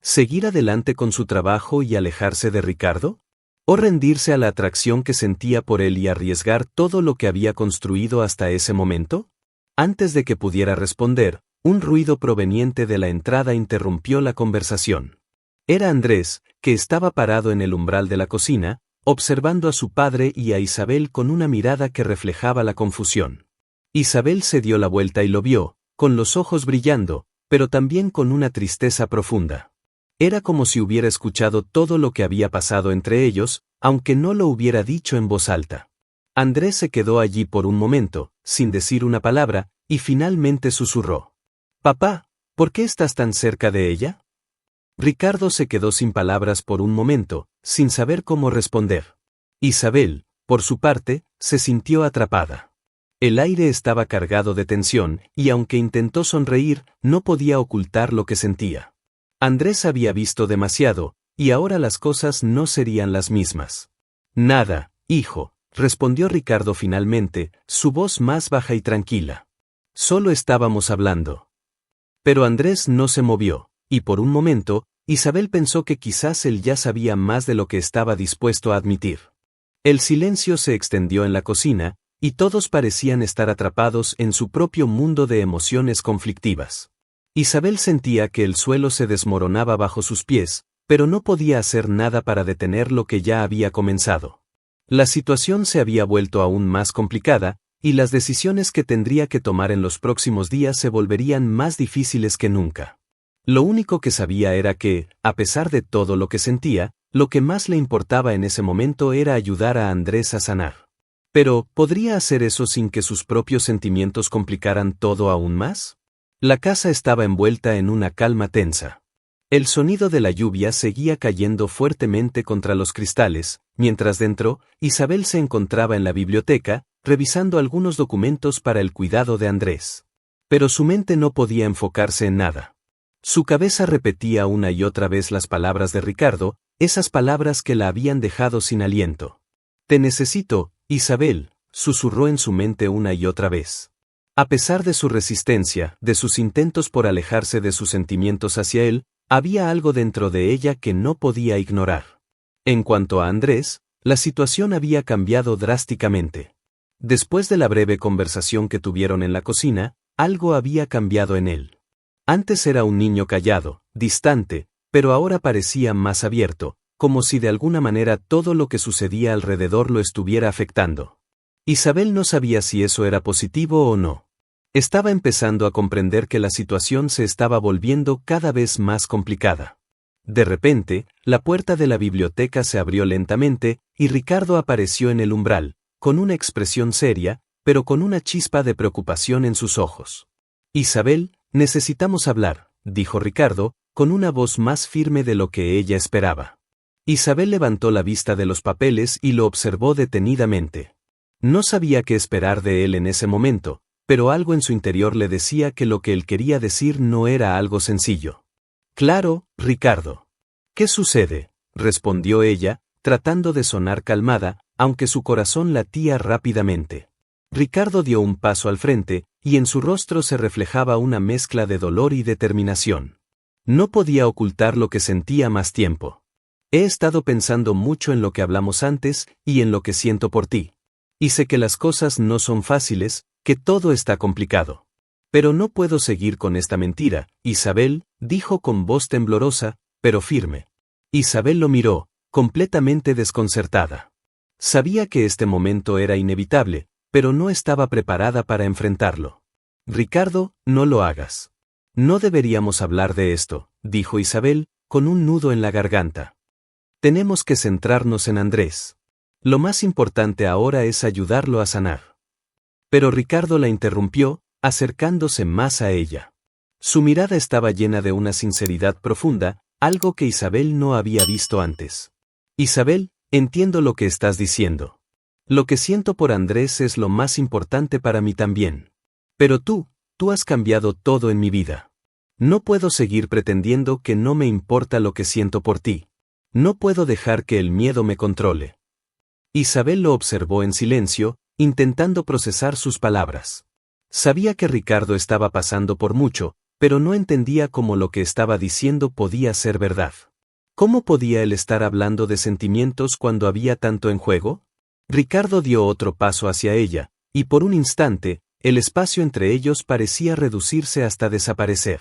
¿Seguir adelante con su trabajo y alejarse de Ricardo? ¿O rendirse a la atracción que sentía por él y arriesgar todo lo que había construido hasta ese momento? Antes de que pudiera responder, un ruido proveniente de la entrada interrumpió la conversación. Era Andrés, que estaba parado en el umbral de la cocina, observando a su padre y a Isabel con una mirada que reflejaba la confusión. Isabel se dio la vuelta y lo vio, con los ojos brillando, pero también con una tristeza profunda. Era como si hubiera escuchado todo lo que había pasado entre ellos, aunque no lo hubiera dicho en voz alta. Andrés se quedó allí por un momento, sin decir una palabra, y finalmente susurró. «Papá, ¿por qué estás tan cerca de ella?» Ricardo se quedó sin palabras por un momento, sin saber cómo responder. Isabel, por su parte, se sintió atrapada. El aire estaba cargado de tensión, y aunque intentó sonreír, no podía ocultar lo que sentía. Andrés había visto demasiado, y ahora las cosas no serían las mismas. Nada, hijo, respondió Ricardo finalmente, su voz más baja y tranquila. Solo estábamos hablando. Pero Andrés no se movió, y por un momento, Isabel pensó que quizás él ya sabía más de lo que estaba dispuesto a admitir. El silencio se extendió en la cocina, y todos parecían estar atrapados en su propio mundo de emociones conflictivas. Isabel sentía que el suelo se desmoronaba bajo sus pies, pero no podía hacer nada para detener lo que ya había comenzado. La situación se había vuelto aún más complicada, y las decisiones que tendría que tomar en los próximos días se volverían más difíciles que nunca. Lo único que sabía era que, a pesar de todo lo que sentía, lo que más le importaba en ese momento era ayudar a Andrés a sanar. Pero, ¿podría hacer eso sin que sus propios sentimientos complicaran todo aún más? La casa estaba envuelta en una calma tensa. El sonido de la lluvia seguía cayendo fuertemente contra los cristales, mientras dentro, Isabel se encontraba en la biblioteca, revisando algunos documentos para el cuidado de Andrés. Pero su mente no podía enfocarse en nada. Su cabeza repetía una y otra vez las palabras de Ricardo, esas palabras que la habían dejado sin aliento. «Te necesito, Isabel», susurró en su mente una y otra vez. A pesar de su resistencia, de sus intentos por alejarse de sus sentimientos hacia él, había algo dentro de ella que no podía ignorar. En cuanto a Andrés, la situación había cambiado drásticamente. Después de la breve conversación que tuvieron en la cocina, algo había cambiado en él. Antes era un niño callado, distante, pero ahora parecía más abierto, como si de alguna manera todo lo que sucedía alrededor lo estuviera afectando. Isabel no sabía si eso era positivo o no. Estaba empezando a comprender que la situación se estaba volviendo cada vez más complicada. De repente, la puerta de la biblioteca se abrió lentamente, y Ricardo apareció en el umbral, con una expresión seria, pero con una chispa de preocupación en sus ojos. «Isabel, necesitamos hablar», dijo Ricardo, con una voz más firme de lo que ella esperaba. Isabel levantó la vista de los papeles y lo observó detenidamente. No sabía qué esperar de él en ese momento, pero algo en su interior le decía que lo que él quería decir no era algo sencillo. Claro, Ricardo. ¿Qué sucede?, respondió ella, tratando de sonar calmada, aunque su corazón latía rápidamente. Ricardo dio un paso al frente, y en su rostro se reflejaba una mezcla de dolor y determinación. No podía ocultar lo que sentía más tiempo. He estado pensando mucho en lo que hablamos antes, y en lo que siento por ti. Y sé que las cosas no son fáciles, que todo está complicado. Pero no puedo seguir con esta mentira, Isabel, dijo con voz temblorosa, pero firme. Isabel lo miró, completamente desconcertada. Sabía que este momento era inevitable, pero no estaba preparada para enfrentarlo. Ricardo, no lo hagas. No deberíamos hablar de esto, dijo Isabel, con un nudo en la garganta. Tenemos que centrarnos en Andrés. Lo más importante ahora es ayudarlo a sanar. Pero Ricardo la interrumpió, acercándose más a ella. Su mirada estaba llena de una sinceridad profunda, algo que Isabel no había visto antes. Isabel, entiendo lo que estás diciendo. Lo que siento por Andrés es lo más importante para mí también. Pero tú has cambiado todo en mi vida. No puedo seguir pretendiendo que no me importa lo que siento por ti. No puedo dejar que el miedo me controle. Isabel lo observó en silencio, intentando procesar sus palabras. Sabía que Ricardo estaba pasando por mucho, pero no entendía cómo lo que estaba diciendo podía ser verdad. ¿Cómo podía él estar hablando de sentimientos cuando había tanto en juego? Ricardo dio otro paso hacia ella, y por un instante, el espacio entre ellos parecía reducirse hasta desaparecer.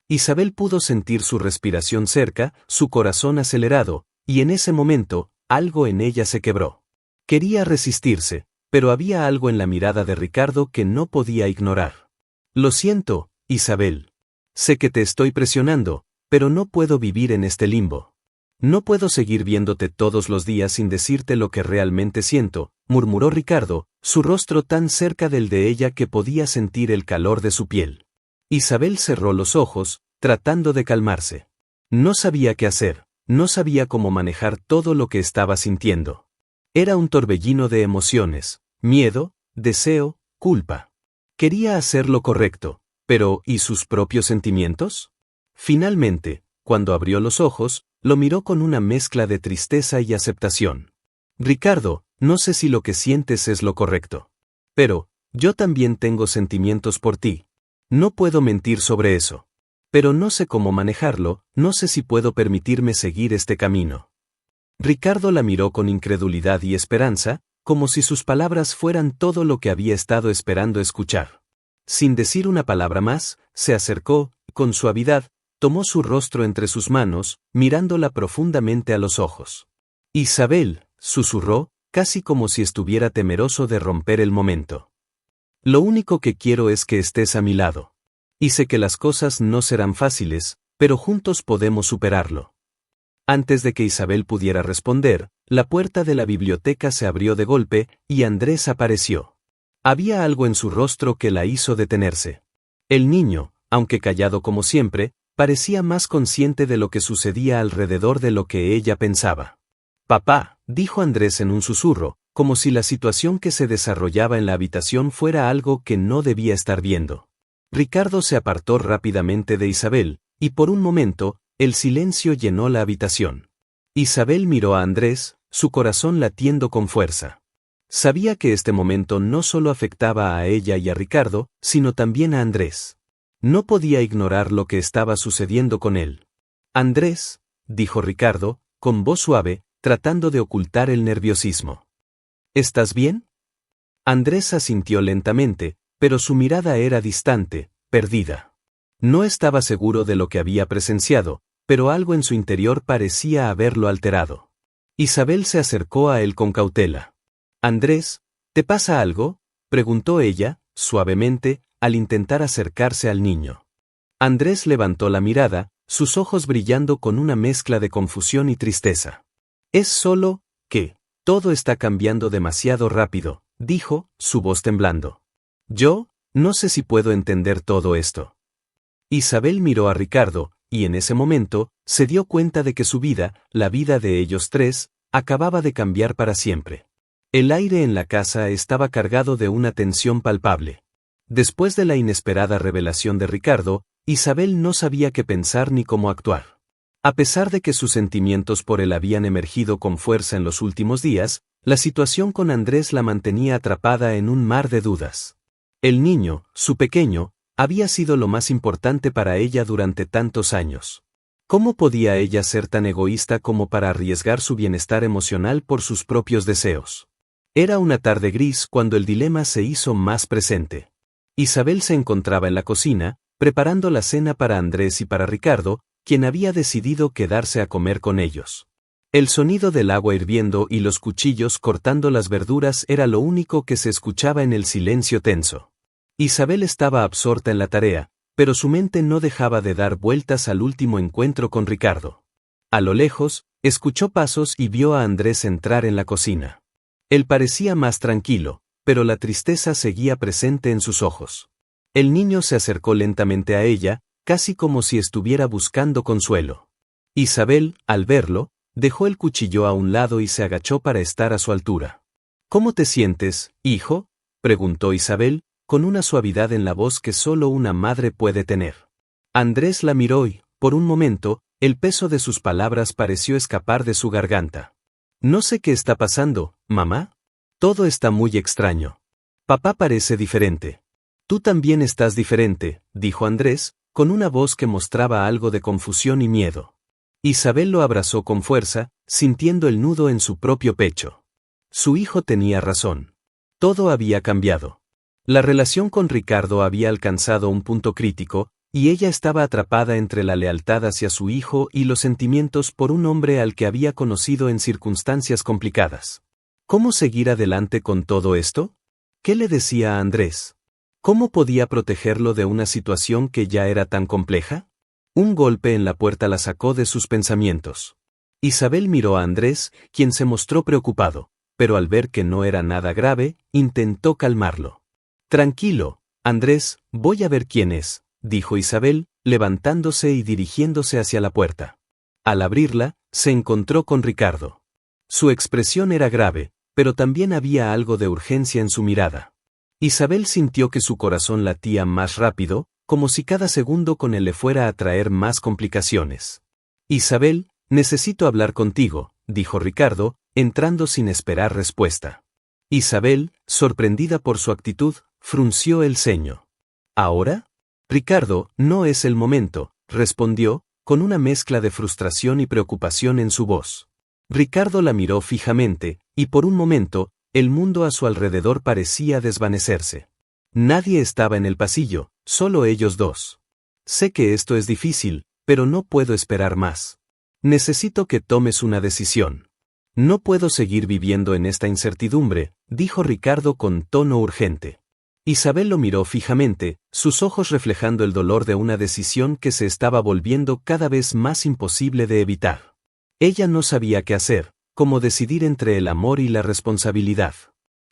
Isabel pudo sentir su respiración cerca, su corazón acelerado, y en ese momento, algo en ella se quebró. Quería resistirse, pero había algo en la mirada de Ricardo que no podía ignorar. Lo siento, Isabel. Sé que te estoy presionando, pero no puedo vivir en este limbo. No puedo seguir viéndote todos los días sin decirte lo que realmente siento, murmuró Ricardo, su rostro tan cerca del de ella que podía sentir el calor de su piel. Isabel cerró los ojos, tratando de calmarse. No sabía qué hacer, no sabía cómo manejar todo lo que estaba sintiendo. Era un torbellino de emociones, miedo, deseo, culpa. Quería hacer lo correcto, pero ¿y sus propios sentimientos? Finalmente, cuando abrió los ojos, lo miró con una mezcla de tristeza y aceptación. Ricardo, no sé si lo que sientes es lo correcto. Pero, yo también tengo sentimientos por ti. No puedo mentir sobre eso. Pero no sé cómo manejarlo, no sé si puedo permitirme seguir este camino. Ricardo la miró con incredulidad y esperanza, como si sus palabras fueran todo lo que había estado esperando escuchar. Sin decir una palabra más, se acercó, con suavidad, tomó su rostro entre sus manos, mirándola profundamente a los ojos. Isabel, susurró, casi como si estuviera temeroso de romper el momento. Lo único que quiero es que estés a mi lado. Y sé que las cosas no serán fáciles, pero juntos podemos superarlo. Antes de que Isabel pudiera responder, la puerta de la biblioteca se abrió de golpe, y Andrés apareció. Había algo en su rostro que la hizo detenerse. El niño, aunque callado como siempre, parecía más consciente de lo que sucedía alrededor de lo que ella pensaba. Papá, dijo Andrés en un susurro, como si la situación que se desarrollaba en la habitación fuera algo que no debía estar viendo. Ricardo se apartó rápidamente de Isabel, y por un momento, el silencio llenó la habitación. Isabel miró a Andrés, su corazón latiendo con fuerza. Sabía que este momento no solo afectaba a ella y a Ricardo, sino también a Andrés. No podía ignorar lo que estaba sucediendo con él. Andrés, dijo Ricardo, con voz suave, tratando de ocultar el nerviosismo. ¿Estás bien? Andrés asintió lentamente, pero su mirada era distante, perdida. No estaba seguro de lo que había presenciado, pero algo en su interior parecía haberlo alterado. Isabel se acercó a él con cautela. Andrés, ¿te pasa algo?, preguntó ella, suavemente, al intentar acercarse al niño. Andrés levantó la mirada, sus ojos brillando con una mezcla de confusión y tristeza. Es solo que todo está cambiando demasiado rápido, dijo, su voz temblando. Yo, no sé si puedo entender todo esto. Isabel miró a Ricardo, y en ese momento, se dio cuenta de que su vida, la vida de ellos tres, acababa de cambiar para siempre. El aire en la casa estaba cargado de una tensión palpable. Después de la inesperada revelación de Ricardo, Isabel no sabía qué pensar ni cómo actuar. A pesar de que sus sentimientos por él habían emergido con fuerza en los últimos días, la situación con Andrés la mantenía atrapada en un mar de dudas. El niño, su pequeño, había sido lo más importante para ella durante tantos años. ¿Cómo podía ella ser tan egoísta como para arriesgar su bienestar emocional por sus propios deseos? Era una tarde gris cuando el dilema se hizo más presente. Isabel se encontraba en la cocina, preparando la cena para Andrés y para Ricardo, quien había decidido quedarse a comer con ellos. El sonido del agua hirviendo y los cuchillos cortando las verduras era lo único que se escuchaba en el silencio tenso. Isabel estaba absorta en la tarea, pero su mente no dejaba de dar vueltas al último encuentro con Ricardo. A lo lejos, escuchó pasos y vio a Andrés entrar en la cocina. Él parecía más tranquilo, pero la tristeza seguía presente en sus ojos. El niño se acercó lentamente a ella, casi como si estuviera buscando consuelo. Isabel, al verlo, dejó el cuchillo a un lado y se agachó para estar a su altura. ¿Cómo te sientes, hijo?, preguntó Isabel, con una suavidad en la voz que solo una madre puede tener. Andrés la miró y, por un momento, el peso de sus palabras pareció escapar de su garganta. No sé qué está pasando, mamá. Todo está muy extraño. Papá parece diferente. Tú también estás diferente, dijo Andrés, con una voz que mostraba algo de confusión y miedo. Isabel lo abrazó con fuerza, sintiendo el nudo en su propio pecho. Su hijo tenía razón. Todo había cambiado. La relación con Ricardo había alcanzado un punto crítico, y ella estaba atrapada entre la lealtad hacia su hijo y los sentimientos por un hombre al que había conocido en circunstancias complicadas. ¿Cómo seguir adelante con todo esto? ¿Qué le decía a Andrés? ¿Cómo podía protegerlo de una situación que ya era tan compleja? Un golpe en la puerta la sacó de sus pensamientos. Isabel miró a Andrés, quien se mostró preocupado, pero al ver que no era nada grave, intentó calmarlo. Tranquilo, Andrés, voy a ver quién es, dijo Isabel, levantándose y dirigiéndose hacia la puerta. Al abrirla, se encontró con Ricardo. Su expresión era grave, pero también había algo de urgencia en su mirada. Isabel sintió que su corazón latía más rápido, como si cada segundo con él le fuera a traer más complicaciones. Isabel, necesito hablar contigo, dijo Ricardo, entrando sin esperar respuesta. Isabel, sorprendida por su actitud, frunció el ceño. ¿Ahora? Ricardo, no es el momento, respondió, con una mezcla de frustración y preocupación en su voz. Ricardo la miró fijamente, y por un momento, el mundo a su alrededor parecía desvanecerse. Nadie estaba en el pasillo, solo ellos dos. Sé que esto es difícil, pero no puedo esperar más. Necesito que tomes una decisión. No puedo seguir viviendo en esta incertidumbre, dijo Ricardo con tono urgente. Isabel lo miró fijamente, sus ojos reflejando el dolor de una decisión que se estaba volviendo cada vez más imposible de evitar. Ella no sabía qué hacer, cómo decidir entre el amor y la responsabilidad.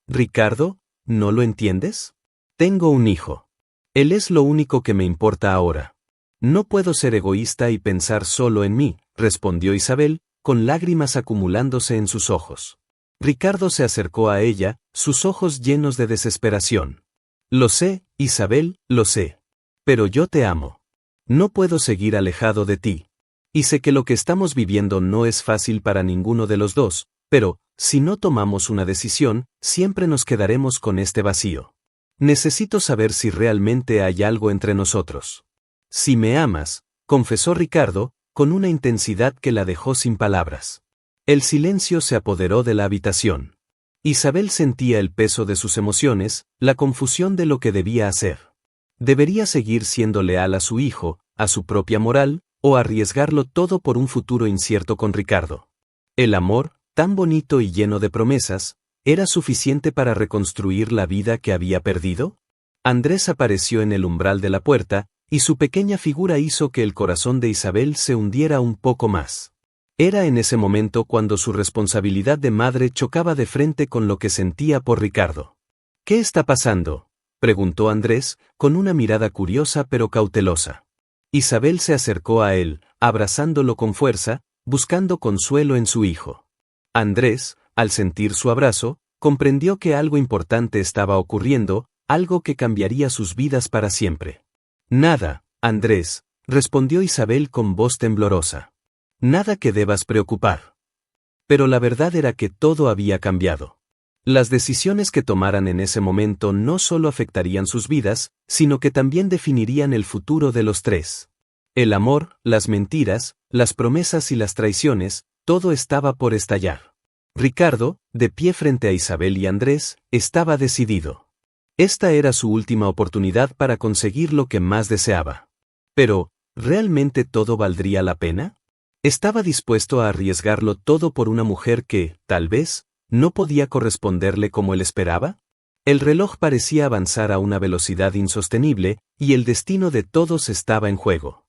Ricardo, ¿no lo entiendes? Tengo un hijo. Él es lo único que me importa ahora. No puedo ser egoísta y pensar solo en mí, respondió Isabel, con lágrimas acumulándose en sus ojos. Ricardo se acercó a ella, sus ojos llenos de desesperación. Lo sé, Isabel, lo sé. Pero yo te amo. No puedo seguir alejado de ti. Y sé que lo que estamos viviendo no es fácil para ninguno de los dos, pero, si no tomamos una decisión, siempre nos quedaremos con este vacío. Necesito saber si realmente hay algo entre nosotros. Si me amas, confesó Ricardo, con una intensidad que la dejó sin palabras. El silencio se apoderó de la habitación. Isabel sentía el peso de sus emociones, la confusión de lo que debía hacer. ¿Debería seguir siendo leal a su hijo, a su propia moral, o arriesgarlo todo por un futuro incierto con Ricardo? El amor, tan bonito y lleno de promesas, ¿era suficiente para reconstruir la vida que había perdido? Andrés apareció en el umbral de la puerta, y su pequeña figura hizo que el corazón de Isabel se hundiera un poco más. Era en ese momento cuando su responsabilidad de madre chocaba de frente con lo que sentía por Ricardo. ¿Qué está pasando?, preguntó Andrés, con una mirada curiosa pero cautelosa. Isabel se acercó a él, abrazándolo con fuerza, buscando consuelo en su hijo. Andrés, al sentir su abrazo, comprendió que algo importante estaba ocurriendo, algo que cambiaría sus vidas para siempre. Nada, Andrés, respondió Isabel con voz temblorosa. Nada que debas preocupar. Pero la verdad era que todo había cambiado. Las decisiones que tomaran en ese momento no solo afectarían sus vidas, sino que también definirían el futuro de los tres. El amor, las mentiras, las promesas y las traiciones, todo estaba por estallar. Ricardo, de pie frente a Isabel y Andrés, estaba decidido. Esta era su última oportunidad para conseguir lo que más deseaba. Pero, ¿realmente todo valdría la pena? ¿Estaba dispuesto a arriesgarlo todo por una mujer que, tal vez, no podía corresponderle como él esperaba? El reloj parecía avanzar a una velocidad insostenible, y el destino de todos estaba en juego.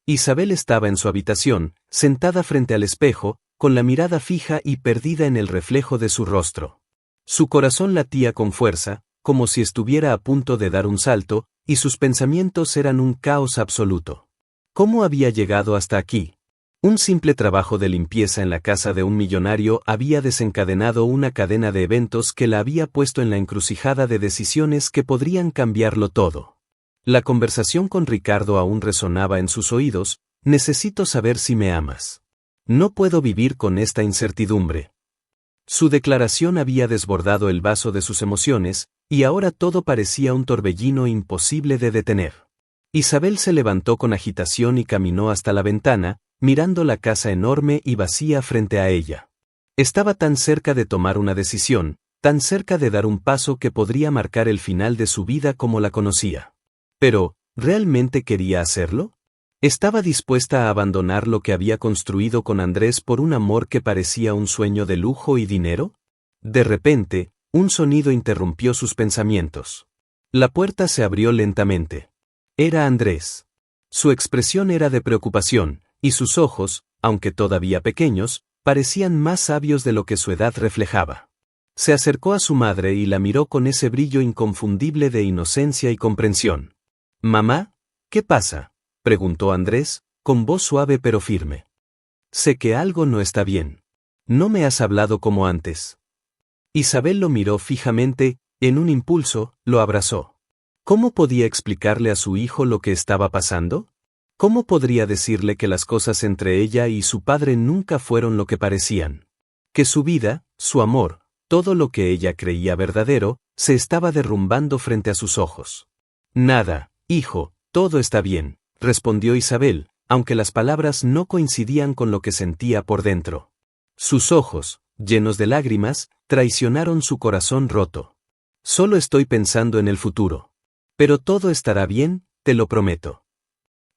Isabel estaba en su habitación, sentada frente al espejo, con la mirada fija y perdida en el reflejo de su rostro. Su corazón latía con fuerza, como si estuviera a punto de dar un salto, y sus pensamientos eran un caos absoluto. ¿Cómo había llegado hasta aquí? Un simple trabajo de limpieza en la casa de un millonario había desencadenado una cadena de eventos que la había puesto en la encrucijada de decisiones que podrían cambiarlo todo. La conversación con Ricardo aún resonaba en sus oídos: necesito saber si me amas. No puedo vivir con esta incertidumbre. Su declaración había desbordado el vaso de sus emociones, y ahora todo parecía un torbellino imposible de detener. Isabel se levantó con agitación y caminó hasta la ventana, mirando la casa enorme y vacía frente a ella. Estaba tan cerca de tomar una decisión, tan cerca de dar un paso que podría marcar el final de su vida como la conocía. Pero, ¿realmente quería hacerlo? ¿Estaba dispuesta a abandonar lo que había construido con Andrés por un amor que parecía un sueño de lujo y dinero? De repente, un sonido interrumpió sus pensamientos. La puerta se abrió lentamente. Era Andrés. Su expresión era de preocupación, y sus ojos, aunque todavía pequeños, parecían más sabios de lo que su edad reflejaba. Se acercó a su madre y la miró con ese brillo inconfundible de inocencia y comprensión. «Mamá, ¿qué pasa?», preguntó Andrés, con voz suave pero firme. «Sé que algo no está bien. No me has hablado como antes». Isabel lo miró fijamente, en un impulso, lo abrazó. ¿Cómo podía explicarle a su hijo lo que estaba pasando? ¿Cómo podría decirle que las cosas entre ella y su padre nunca fueron lo que parecían? Que su vida, su amor, todo lo que ella creía verdadero, se estaba derrumbando frente a sus ojos. «Nada, hijo, todo está bien», respondió Isabel, aunque las palabras no coincidían con lo que sentía por dentro. Sus ojos, llenos de lágrimas, traicionaron su corazón roto. «Solo estoy pensando en el futuro. Pero todo estará bien, te lo prometo».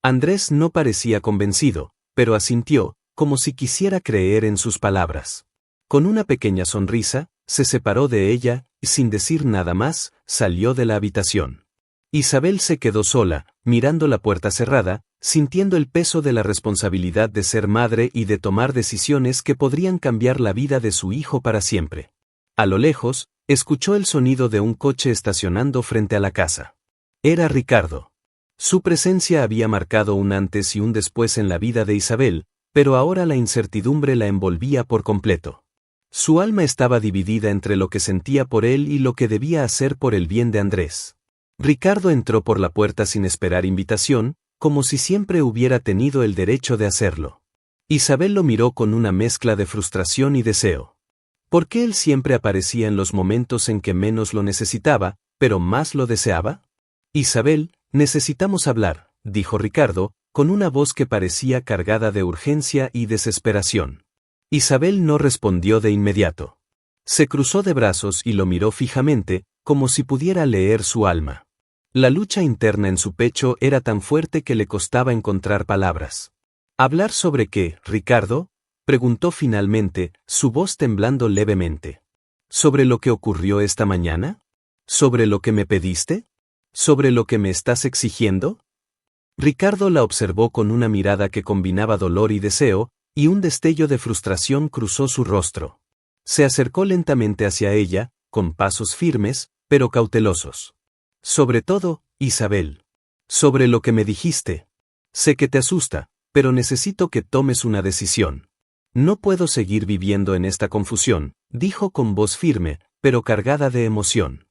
Andrés no parecía convencido, pero asintió, como si quisiera creer en sus palabras. Con una pequeña sonrisa, se separó de ella, y sin decir nada más, salió de la habitación. Isabel se quedó sola, mirando la puerta cerrada, sintiendo el peso de la responsabilidad de ser madre y de tomar decisiones que podrían cambiar la vida de su hijo para siempre. A lo lejos, escuchó el sonido de un coche estacionando frente a la casa. Era Ricardo. Su presencia había marcado un antes y un después en la vida de Isabel, pero ahora la incertidumbre la envolvía por completo. Su alma estaba dividida entre lo que sentía por él y lo que debía hacer por el bien de Andrés. Ricardo entró por la puerta sin esperar invitación, como si siempre hubiera tenido el derecho de hacerlo. Isabel lo miró con una mezcla de frustración y deseo. ¿Por qué él siempre aparecía en los momentos en que menos lo necesitaba, pero más lo deseaba? «Isabel, necesitamos hablar», dijo Ricardo, con una voz que parecía cargada de urgencia y desesperación. Isabel no respondió de inmediato. Se cruzó de brazos y lo miró fijamente, como si pudiera leer su alma. La lucha interna en su pecho era tan fuerte que le costaba encontrar palabras. «¿Hablar sobre qué, Ricardo?», preguntó finalmente, su voz temblando levemente. «¿Sobre lo que ocurrió esta mañana? ¿Sobre lo que me pediste? ¿Sobre lo que me estás exigiendo?». Ricardo la observó con una mirada que combinaba dolor y deseo, y un destello de frustración cruzó su rostro. Se acercó lentamente hacia ella, con pasos firmes, pero cautelosos. «Sobre todo, Isabel. Sobre lo que me dijiste. Sé que te asusta, pero necesito que tomes una decisión. No puedo seguir viviendo en esta confusión», dijo con voz firme, pero cargada de emoción.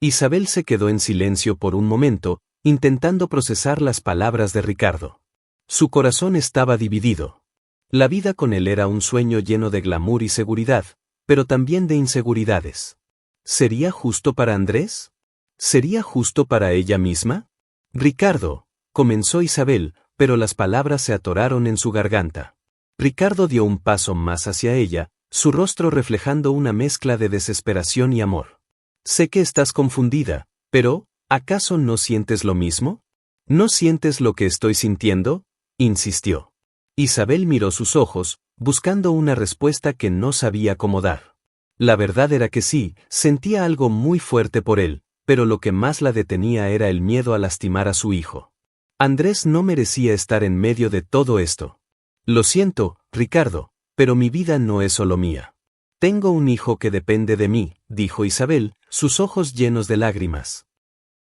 Isabel se quedó en silencio por un momento, intentando procesar las palabras de Ricardo. Su corazón estaba dividido. La vida con él era un sueño lleno de glamour y seguridad, pero también de inseguridades. ¿Sería justo para Andrés? ¿Sería justo para ella misma? Ricardo, comenzó Isabel, pero las palabras se atoraron en su garganta. Ricardo dio un paso más hacia ella, su rostro reflejando una mezcla de desesperación y amor. Sé que estás confundida, pero, ¿acaso no sientes lo mismo? ¿No sientes lo que estoy sintiendo? Insistió. Isabel miró sus ojos, buscando una respuesta que no sabía cómo dar. La verdad era que sí, sentía algo muy fuerte por él, pero lo que más la detenía era el miedo a lastimar a su hijo. Andrés no merecía estar en medio de todo esto. Lo siento, Ricardo, pero mi vida no es solo mía. Tengo un hijo que depende de mí, dijo Isabel, sus ojos llenos de lágrimas.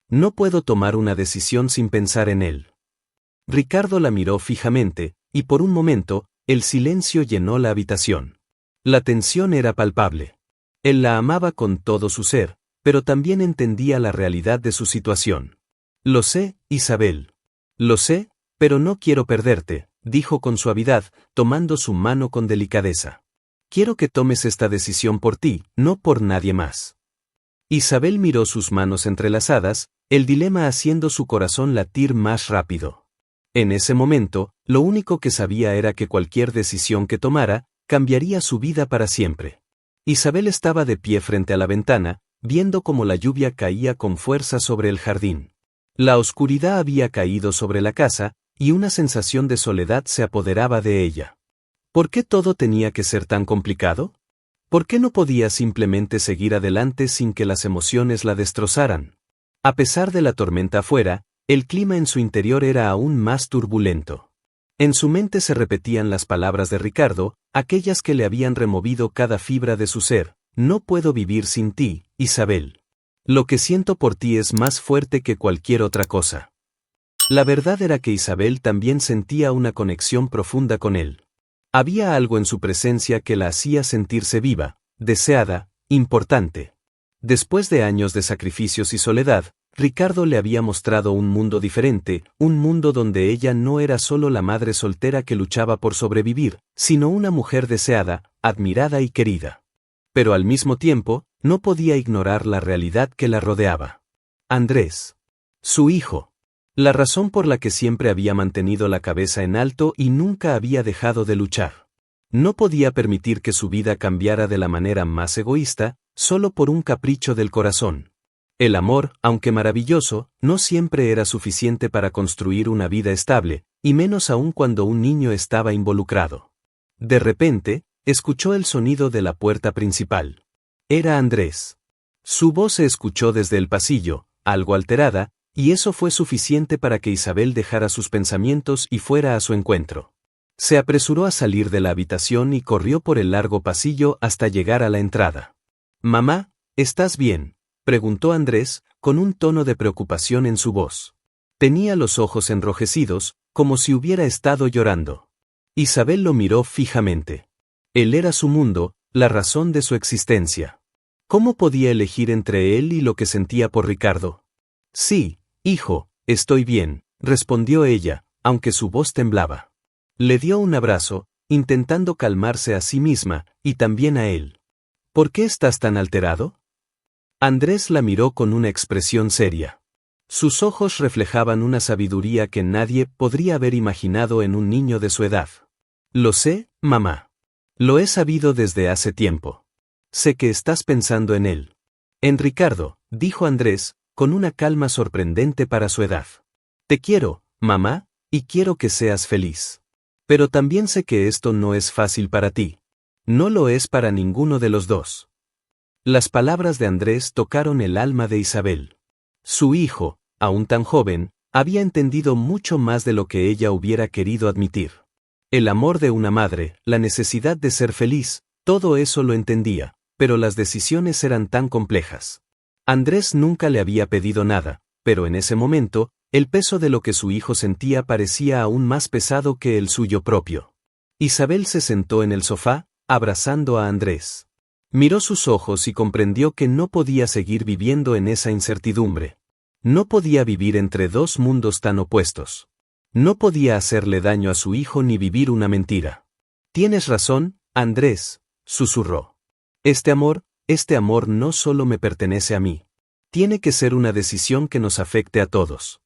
No puedo tomar una decisión sin pensar en él. Ricardo la miró fijamente, y por un momento, el silencio llenó la habitación. La tensión era palpable. Él la amaba con todo su ser, pero también entendía la realidad de su situación. Lo sé, Isabel. Lo sé, pero no quiero perderte, dijo con suavidad, tomando su mano con delicadeza. Quiero que tomes esta decisión por ti, no por nadie más. Isabel miró sus manos entrelazadas, el dilema haciendo su corazón latir más rápido. En ese momento, lo único que sabía era que cualquier decisión que tomara, cambiaría su vida para siempre. Isabel estaba de pie frente a la ventana, viendo cómo la lluvia caía con fuerza sobre el jardín. La oscuridad había caído sobre la casa, y una sensación de soledad se apoderaba de ella. ¿Por qué todo tenía que ser tan complicado? ¿Por qué no podía simplemente seguir adelante sin que las emociones la destrozaran? A pesar de la tormenta afuera, el clima en su interior era aún más turbulento. En su mente se repetían las palabras de Ricardo, aquellas que le habían removido cada fibra de su ser. No puedo vivir sin ti, Isabel. Lo que siento por ti es más fuerte que cualquier otra cosa. La verdad era que Isabel también sentía una conexión profunda con él. Había algo en su presencia que la hacía sentirse viva, deseada, importante. Después de años de sacrificios y soledad, Ricardo le había mostrado un mundo diferente, un mundo donde ella no era solo la madre soltera que luchaba por sobrevivir, sino una mujer deseada, admirada y querida. Pero al mismo tiempo, no podía ignorar la realidad que la rodeaba. Andrés. Su hijo. La razón por la que siempre había mantenido la cabeza en alto y nunca había dejado de luchar. No podía permitir que su vida cambiara de la manera más egoísta, solo por un capricho del corazón. El amor, aunque maravilloso, no siempre era suficiente para construir una vida estable, y menos aún cuando un niño estaba involucrado. De repente, escuchó el sonido de la puerta principal. Era Andrés. Su voz se escuchó desde el pasillo, algo alterada, y eso fue suficiente para que Isabel dejara sus pensamientos y fuera a su encuentro. Se apresuró a salir de la habitación y corrió por el largo pasillo hasta llegar a la entrada. «Mamá, ¿estás bien?», preguntó Andrés, con un tono de preocupación en su voz. Tenía los ojos enrojecidos, como si hubiera estado llorando. Isabel lo miró fijamente. Él era su mundo, la razón de su existencia. ¿Cómo podía elegir entre él y lo que sentía por Ricardo? «Sí, hijo, estoy bien», respondió ella, aunque su voz temblaba. Le dio un abrazo, intentando calmarse a sí misma, y también a él. «¿Por qué estás tan alterado?». Andrés la miró con una expresión seria. Sus ojos reflejaban una sabiduría que nadie podría haber imaginado en un niño de su edad. «Lo sé, mamá. Lo he sabido desde hace tiempo. Sé que estás pensando en él». «En Ricardo», dijo Andrés, con una calma sorprendente para su edad. «Te quiero, mamá, y quiero que seas feliz. Pero también sé que esto no es fácil para ti. No lo es para ninguno de los dos». Las palabras de Andrés tocaron el alma de Isabel. Su hijo, aún tan joven, había entendido mucho más de lo que ella hubiera querido admitir. El amor de una madre, la necesidad de ser feliz, todo eso lo entendía, pero las decisiones eran tan complejas. Andrés nunca le había pedido nada, pero en ese momento, el peso de lo que su hijo sentía parecía aún más pesado que el suyo propio. Isabel se sentó en el sofá, abrazando a Andrés. Miró sus ojos y comprendió que no podía seguir viviendo en esa incertidumbre. No podía vivir entre dos mundos tan opuestos. No podía hacerle daño a su hijo ni vivir una mentira. Tienes razón, Andrés, susurró. Este amor no solo me pertenece a mí. Tiene que ser una decisión que nos afecte a todos.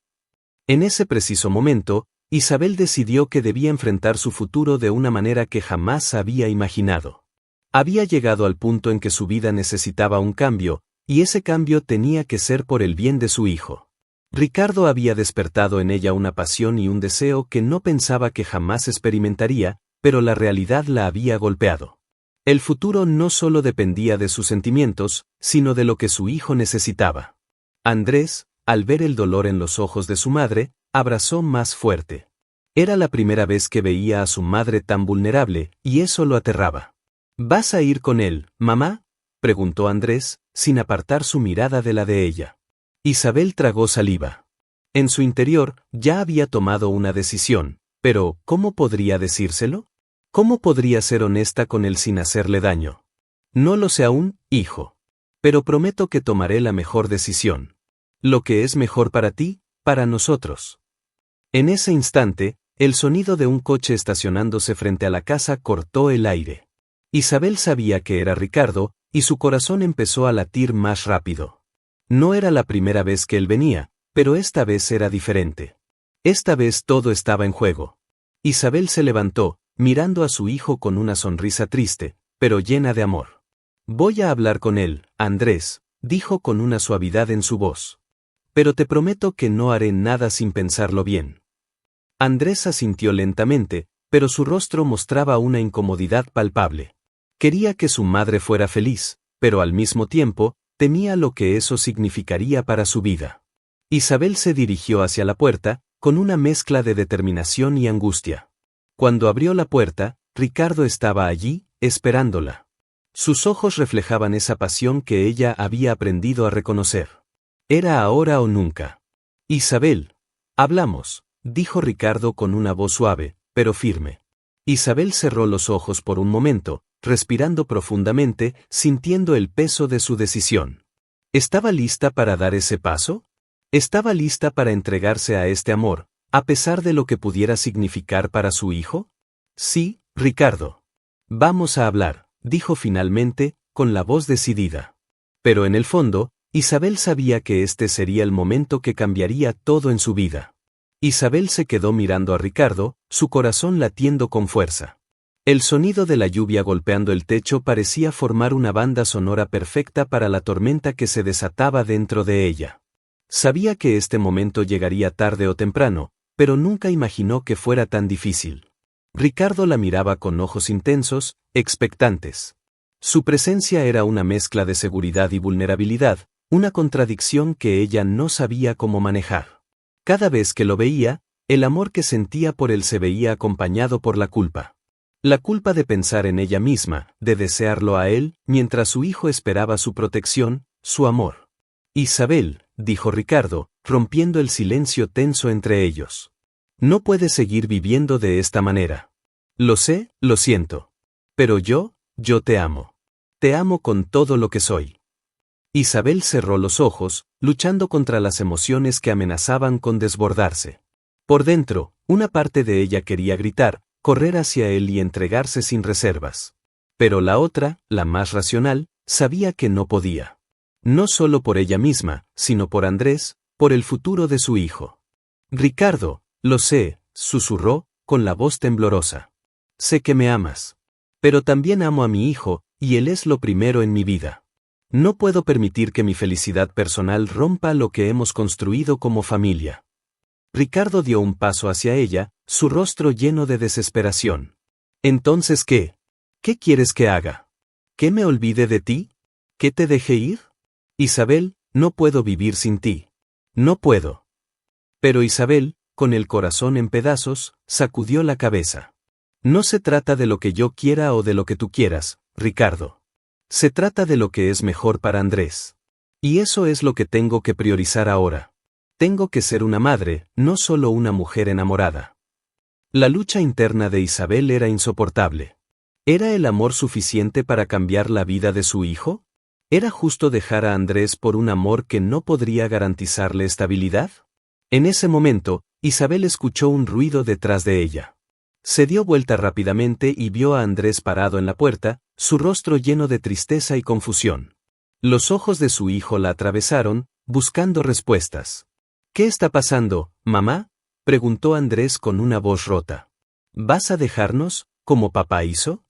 En ese preciso momento, Isabel decidió que debía enfrentar su futuro de una manera que jamás había imaginado. Había llegado al punto en que su vida necesitaba un cambio, y ese cambio tenía que ser por el bien de su hijo. Ricardo había despertado en ella una pasión y un deseo que no pensaba que jamás experimentaría, pero la realidad la había golpeado. El futuro no solo dependía de sus sentimientos, sino de lo que su hijo necesitaba. Andrés, al ver el dolor en los ojos de su madre, abrazó más fuerte. Era la primera vez que veía a su madre tan vulnerable, y eso lo aterraba. ¿Vas a ir con él, mamá?, preguntó Andrés, sin apartar su mirada de la de ella. Isabel tragó saliva. En su interior, ya había tomado una decisión, pero ¿cómo podría decírselo? ¿Cómo podría ser honesta con él sin hacerle daño? No lo sé aún, hijo. Pero prometo que tomaré la mejor decisión. Lo que es mejor para ti, para nosotros. En ese instante, el sonido de un coche estacionándose frente a la casa cortó el aire. Isabel sabía que era Ricardo, y su corazón empezó a latir más rápido. No era la primera vez que él venía, pero esta vez era diferente. Esta vez todo estaba en juego. Isabel se levantó, mirando a su hijo con una sonrisa triste, pero llena de amor. Voy a hablar con él, Andrés, dijo con una suavidad en su voz. Pero te prometo que no haré nada sin pensarlo bien. Andrés asintió lentamente, pero su rostro mostraba una incomodidad palpable. Quería que su madre fuera feliz, pero al mismo tiempo, temía lo que eso significaría para su vida. Isabel se dirigió hacia la puerta, con una mezcla de determinación y angustia. Cuando abrió la puerta, Ricardo estaba allí, esperándola. Sus ojos reflejaban esa pasión que ella había aprendido a reconocer. Era ahora o nunca. Isabel, hablamos, dijo Ricardo con una voz suave, pero firme. Isabel cerró los ojos por un momento, respirando profundamente, sintiendo el peso de su decisión. ¿Estaba lista para dar ese paso? ¿Estaba lista para entregarse a este amor, a pesar de lo que pudiera significar para su hijo? Sí, Ricardo. Vamos a hablar, dijo finalmente, con la voz decidida. Pero en el fondo, Isabel sabía que este sería el momento que cambiaría todo en su vida. Isabel se quedó mirando a Ricardo, su corazón latiendo con fuerza. El sonido de la lluvia golpeando el techo parecía formar una banda sonora perfecta para la tormenta que se desataba dentro de ella. Sabía que este momento llegaría tarde o temprano, pero nunca imaginó que fuera tan difícil. Ricardo la miraba con ojos intensos, expectantes. Su presencia era una mezcla de seguridad y vulnerabilidad, una contradicción que ella no sabía cómo manejar. Cada vez que lo veía, el amor que sentía por él se veía acompañado por la culpa. La culpa de pensar en ella misma, de desearlo a él, mientras su hijo esperaba su protección, su amor. Isabel, dijo Ricardo, rompiendo el silencio tenso entre ellos. No puedes seguir viviendo de esta manera. Lo sé, lo siento. Pero yo te amo. Te amo con todo lo que soy. Isabel cerró los ojos, luchando contra las emociones que amenazaban con desbordarse. Por dentro, una parte de ella quería gritar, correr hacia él y entregarse sin reservas. Pero la otra, la más racional, sabía que no podía. No solo por ella misma, sino por Andrés, por el futuro de su hijo. Ricardo, lo sé, susurró, con la voz temblorosa. Sé que me amas. Pero también amo a mi hijo, y él es lo primero en mi vida. No puedo permitir que mi felicidad personal rompa lo que hemos construido como familia. Ricardo dio un paso hacia ella, su rostro lleno de desesperación. ¿Entonces qué? ¿Qué quieres que haga? ¿Que me olvide de ti? ¿Que te deje ir? Isabel, no puedo vivir sin ti. No puedo. Pero Isabel, con el corazón en pedazos, sacudió la cabeza. No se trata de lo que yo quiera o de lo que tú quieras, Ricardo. Se trata de lo que es mejor para Andrés. Y eso es lo que tengo que priorizar ahora. Tengo que ser una madre, no solo una mujer enamorada. La lucha interna de Isabel era insoportable. ¿Era el amor suficiente para cambiar la vida de su hijo? ¿Era justo dejar a Andrés por un amor que no podría garantizarle estabilidad? En ese momento, Isabel escuchó un ruido detrás de ella. Se dio vuelta rápidamente y vio a Andrés parado en la puerta, su rostro lleno de tristeza y confusión. Los ojos de su hijo la atravesaron, buscando respuestas. ¿Qué está pasando, mamá?, preguntó Andrés con una voz rota. ¿Vas a dejarnos, como papá hizo?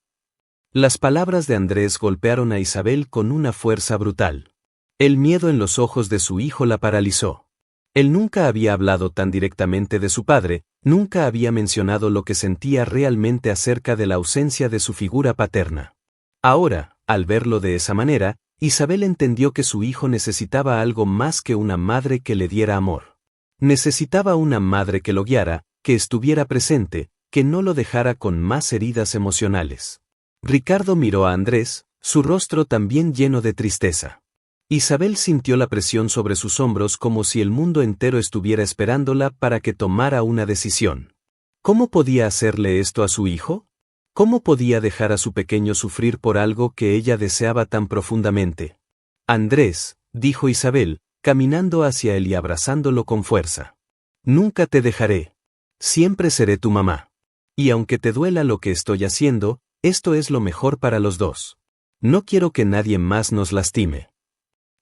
Las palabras de Andrés golpearon a Isabel con una fuerza brutal. El miedo en los ojos de su hijo la paralizó. Él nunca había hablado tan directamente de su padre, nunca había mencionado lo que sentía realmente acerca de la ausencia de su figura paterna. Ahora, al verlo de esa manera, Isabel entendió que su hijo necesitaba algo más que una madre que le diera amor. Necesitaba una madre que lo guiara, que estuviera presente, que no lo dejara con más heridas emocionales. Ricardo miró a Andrés, su rostro también lleno de tristeza. Isabel sintió la presión sobre sus hombros como si el mundo entero estuviera esperándola para que tomara una decisión. ¿Cómo podía hacerle esto a su hijo? ¿Cómo podía dejar a su pequeño sufrir por algo que ella deseaba tan profundamente? Andrés, dijo Isabel, caminando hacia él y abrazándolo con fuerza. Nunca te dejaré. Siempre seré tu mamá. Y aunque te duela lo que estoy haciendo, esto es lo mejor para los dos. No quiero que nadie más nos lastime.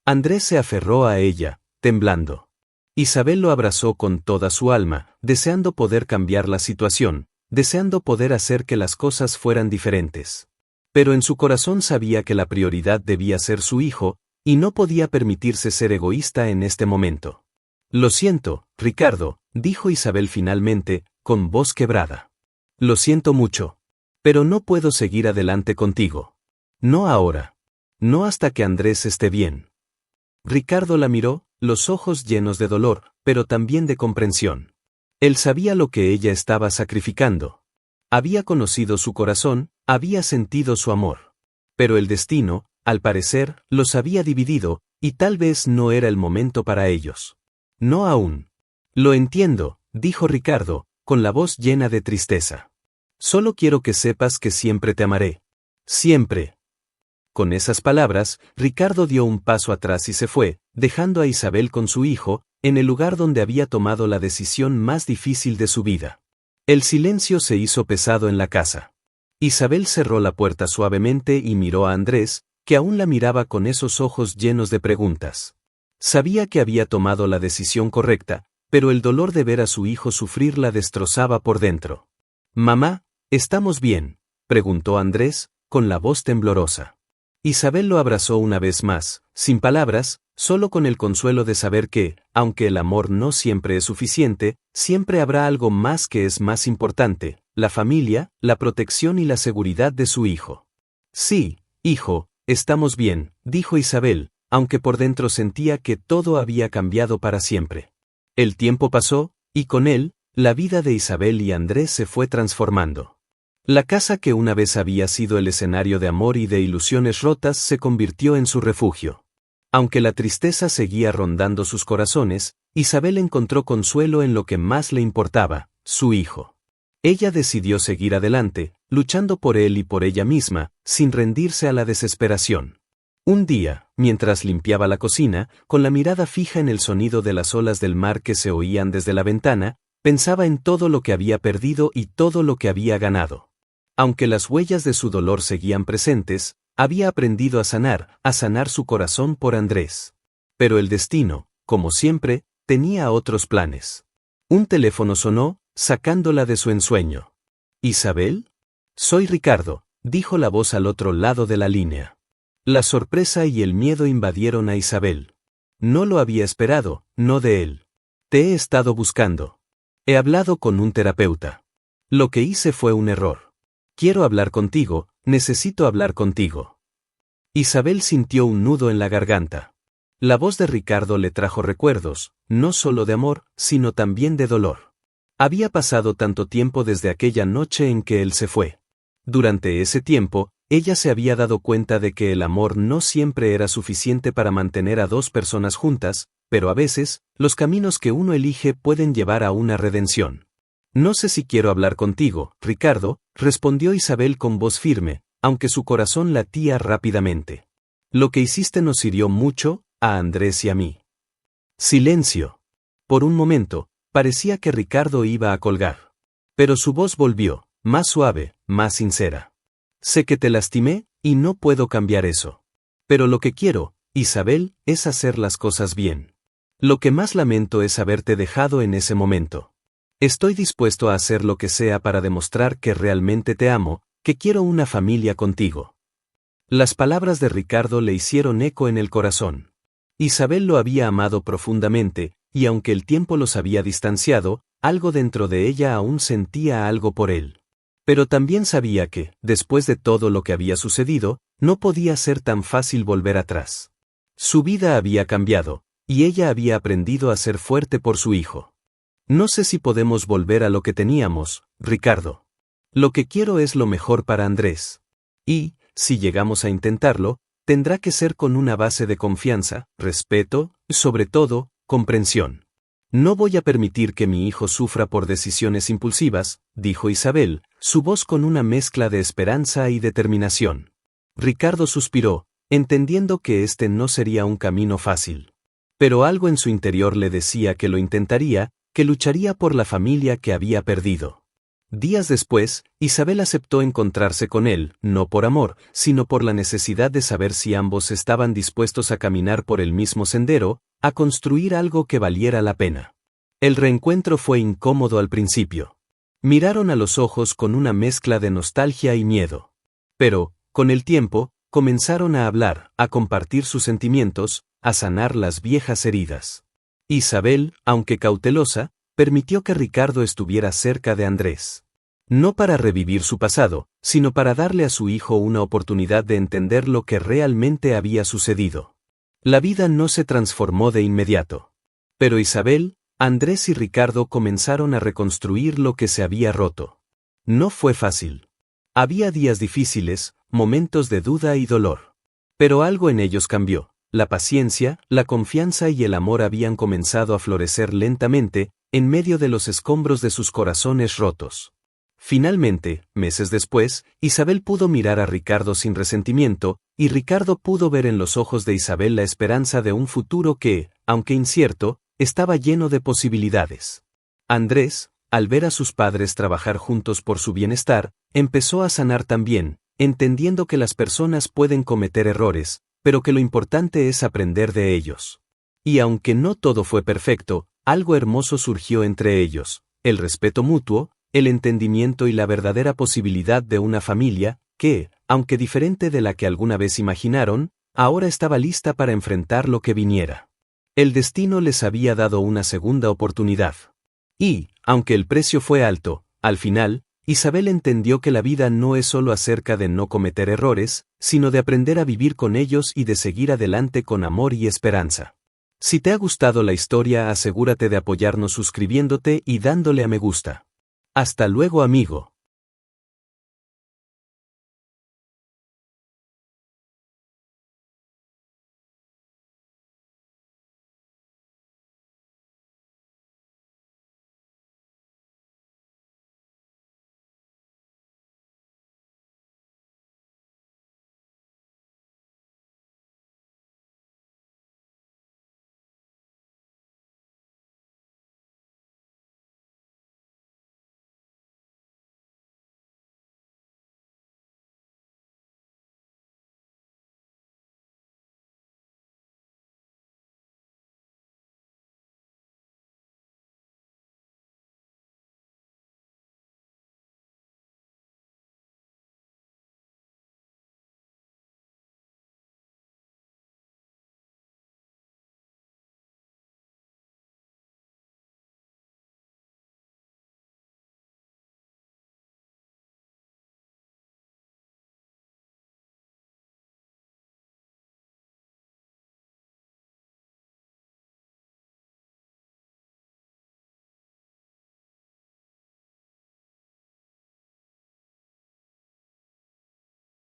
Andrés se aferró a ella, temblando. Isabel lo abrazó con toda su alma, deseando poder cambiar la situación, deseando poder hacer que las cosas fueran diferentes. Pero en su corazón sabía que la prioridad debía ser su hijo, y no podía permitirse ser egoísta en este momento. Lo siento, Ricardo, dijo Isabel finalmente, con voz quebrada. Lo siento mucho. Pero no puedo seguir adelante contigo. No ahora. No hasta que Andrés esté bien. Ricardo la miró, los ojos llenos de dolor, pero también de comprensión. Él sabía lo que ella estaba sacrificando. Había conocido su corazón, había sentido su amor. Pero el destino, al parecer, los había dividido, y tal vez no era el momento para ellos. No aún. Lo entiendo, dijo Ricardo, con la voz llena de tristeza. Solo quiero que sepas que siempre te amaré. Siempre. Con esas palabras, Ricardo dio un paso atrás y se fue, dejando a Isabel con su hijo, en el lugar donde había tomado la decisión más difícil de su vida. El silencio se hizo pesado en la casa. Isabel cerró la puerta suavemente y miró a Andrés, que aún la miraba con esos ojos llenos de preguntas. Sabía que había tomado la decisión correcta, pero el dolor de ver a su hijo sufrir la destrozaba por dentro. «Mamá, ¿estamos bien?», preguntó Andrés, con la voz temblorosa. Isabel lo abrazó una vez más, sin palabras, solo con el consuelo de saber que, aunque el amor no siempre es suficiente, siempre habrá algo más que es más importante, la familia, la protección y la seguridad de su hijo. «Sí, hijo, estamos bien», dijo Isabel, aunque por dentro sentía que todo había cambiado para siempre. El tiempo pasó, y con él, la vida de Isabel y Andrés se fue transformando. La casa que una vez había sido el escenario de amor y de ilusiones rotas se convirtió en su refugio. Aunque la tristeza seguía rondando sus corazones, Isabel encontró consuelo en lo que más le importaba, su hijo. Ella decidió seguir adelante, luchando por él y por ella misma, sin rendirse a la desesperación. Un día, mientras limpiaba la cocina, con la mirada fija en el sonido de las olas del mar que se oían desde la ventana, pensaba en todo lo que había perdido y todo lo que había ganado. Aunque las huellas de su dolor seguían presentes, había aprendido a sanar su corazón por Andrés. Pero el destino, como siempre, tenía otros planes. Un teléfono sonó, sacándola de su ensueño. «¿Isabel?» «Soy Ricardo», dijo la voz al otro lado de la línea. La sorpresa y el miedo invadieron a Isabel. No lo había esperado, no de él. «Te he estado buscando. He hablado con un terapeuta. Lo que hice fue un error. Quiero hablar contigo, necesito hablar contigo». Isabel sintió un nudo en la garganta. La voz de Ricardo le trajo recuerdos, no solo de amor, sino también de dolor. Había pasado tanto tiempo desde aquella noche en que él se fue. Durante ese tiempo, ella se había dado cuenta de que el amor no siempre era suficiente para mantener a dos personas juntas, pero a veces, los caminos que uno elige pueden llevar a una redención. No sé si quiero hablar contigo, Ricardo, respondió Isabel con voz firme, aunque su corazón latía rápidamente. Lo que hiciste nos hirió mucho, a Andrés y a mí. Silencio. Por un momento, parecía que Ricardo iba a colgar. Pero su voz volvió, más suave, más sincera. Sé que te lastimé, y no puedo cambiar eso. Pero lo que quiero, Isabel, es hacer las cosas bien. Lo que más lamento es haberte dejado en ese momento. Estoy dispuesto a hacer lo que sea para demostrar que realmente te amo, que quiero una familia contigo. Las palabras de Ricardo le hicieron eco en el corazón. Isabel lo había amado profundamente, y aunque el tiempo los había distanciado, algo dentro de ella aún sentía algo por él. Pero también sabía que, después de todo lo que había sucedido, no podía ser tan fácil volver atrás. Su vida había cambiado, y ella había aprendido a ser fuerte por su hijo. No sé si podemos volver a lo que teníamos, Ricardo. Lo que quiero es lo mejor para Andrés. Y, si llegamos a intentarlo, tendrá que ser con una base de confianza, respeto, sobre todo, comprensión. No voy a permitir que mi hijo sufra por decisiones impulsivas, dijo Isabel, su voz con una mezcla de esperanza y determinación. Ricardo suspiró, entendiendo que este no sería un camino fácil. Pero algo en su interior le decía que lo intentaría, que lucharía por la familia que había perdido. Días después, Isabel aceptó encontrarse con él, no por amor, sino por la necesidad de saber si ambos estaban dispuestos a caminar por el mismo sendero, a construir algo que valiera la pena. El reencuentro fue incómodo al principio. Miraron a los ojos con una mezcla de nostalgia y miedo. Pero, con el tiempo, comenzaron a hablar, a compartir sus sentimientos, a sanar las viejas heridas. Isabel, aunque cautelosa, permitió que Ricardo estuviera cerca de Andrés. No para revivir su pasado, sino para darle a su hijo una oportunidad de entender lo que realmente había sucedido. La vida no se transformó de inmediato. Pero Isabel, Andrés y Ricardo comenzaron a reconstruir lo que se había roto. No fue fácil. Había días difíciles, momentos de duda y dolor. Pero algo en ellos cambió. La paciencia, la confianza y el amor habían comenzado a florecer lentamente, en medio de los escombros de sus corazones rotos. Finalmente, meses después, Isabel pudo mirar a Ricardo sin resentimiento, y Ricardo pudo ver en los ojos de Isabel la esperanza de un futuro que, aunque incierto, estaba lleno de posibilidades. Andrés, al ver a sus padres trabajar juntos por su bienestar, empezó a sanar también, entendiendo que las personas pueden cometer errores, pero que lo importante es aprender de ellos. Y aunque no todo fue perfecto, algo hermoso surgió entre ellos, el respeto mutuo, el entendimiento y la verdadera posibilidad de una familia, que, aunque diferente de la que alguna vez imaginaron, ahora estaba lista para enfrentar lo que viniera. El destino les había dado una segunda oportunidad. Y, aunque el precio fue alto, al final, Isabel entendió que la vida no es solo acerca de no cometer errores, sino de aprender a vivir con ellos y de seguir adelante con amor y esperanza. Si te ha gustado la historia, asegúrate de apoyarnos suscribiéndote y dándole a me gusta. Hasta luego, amigo.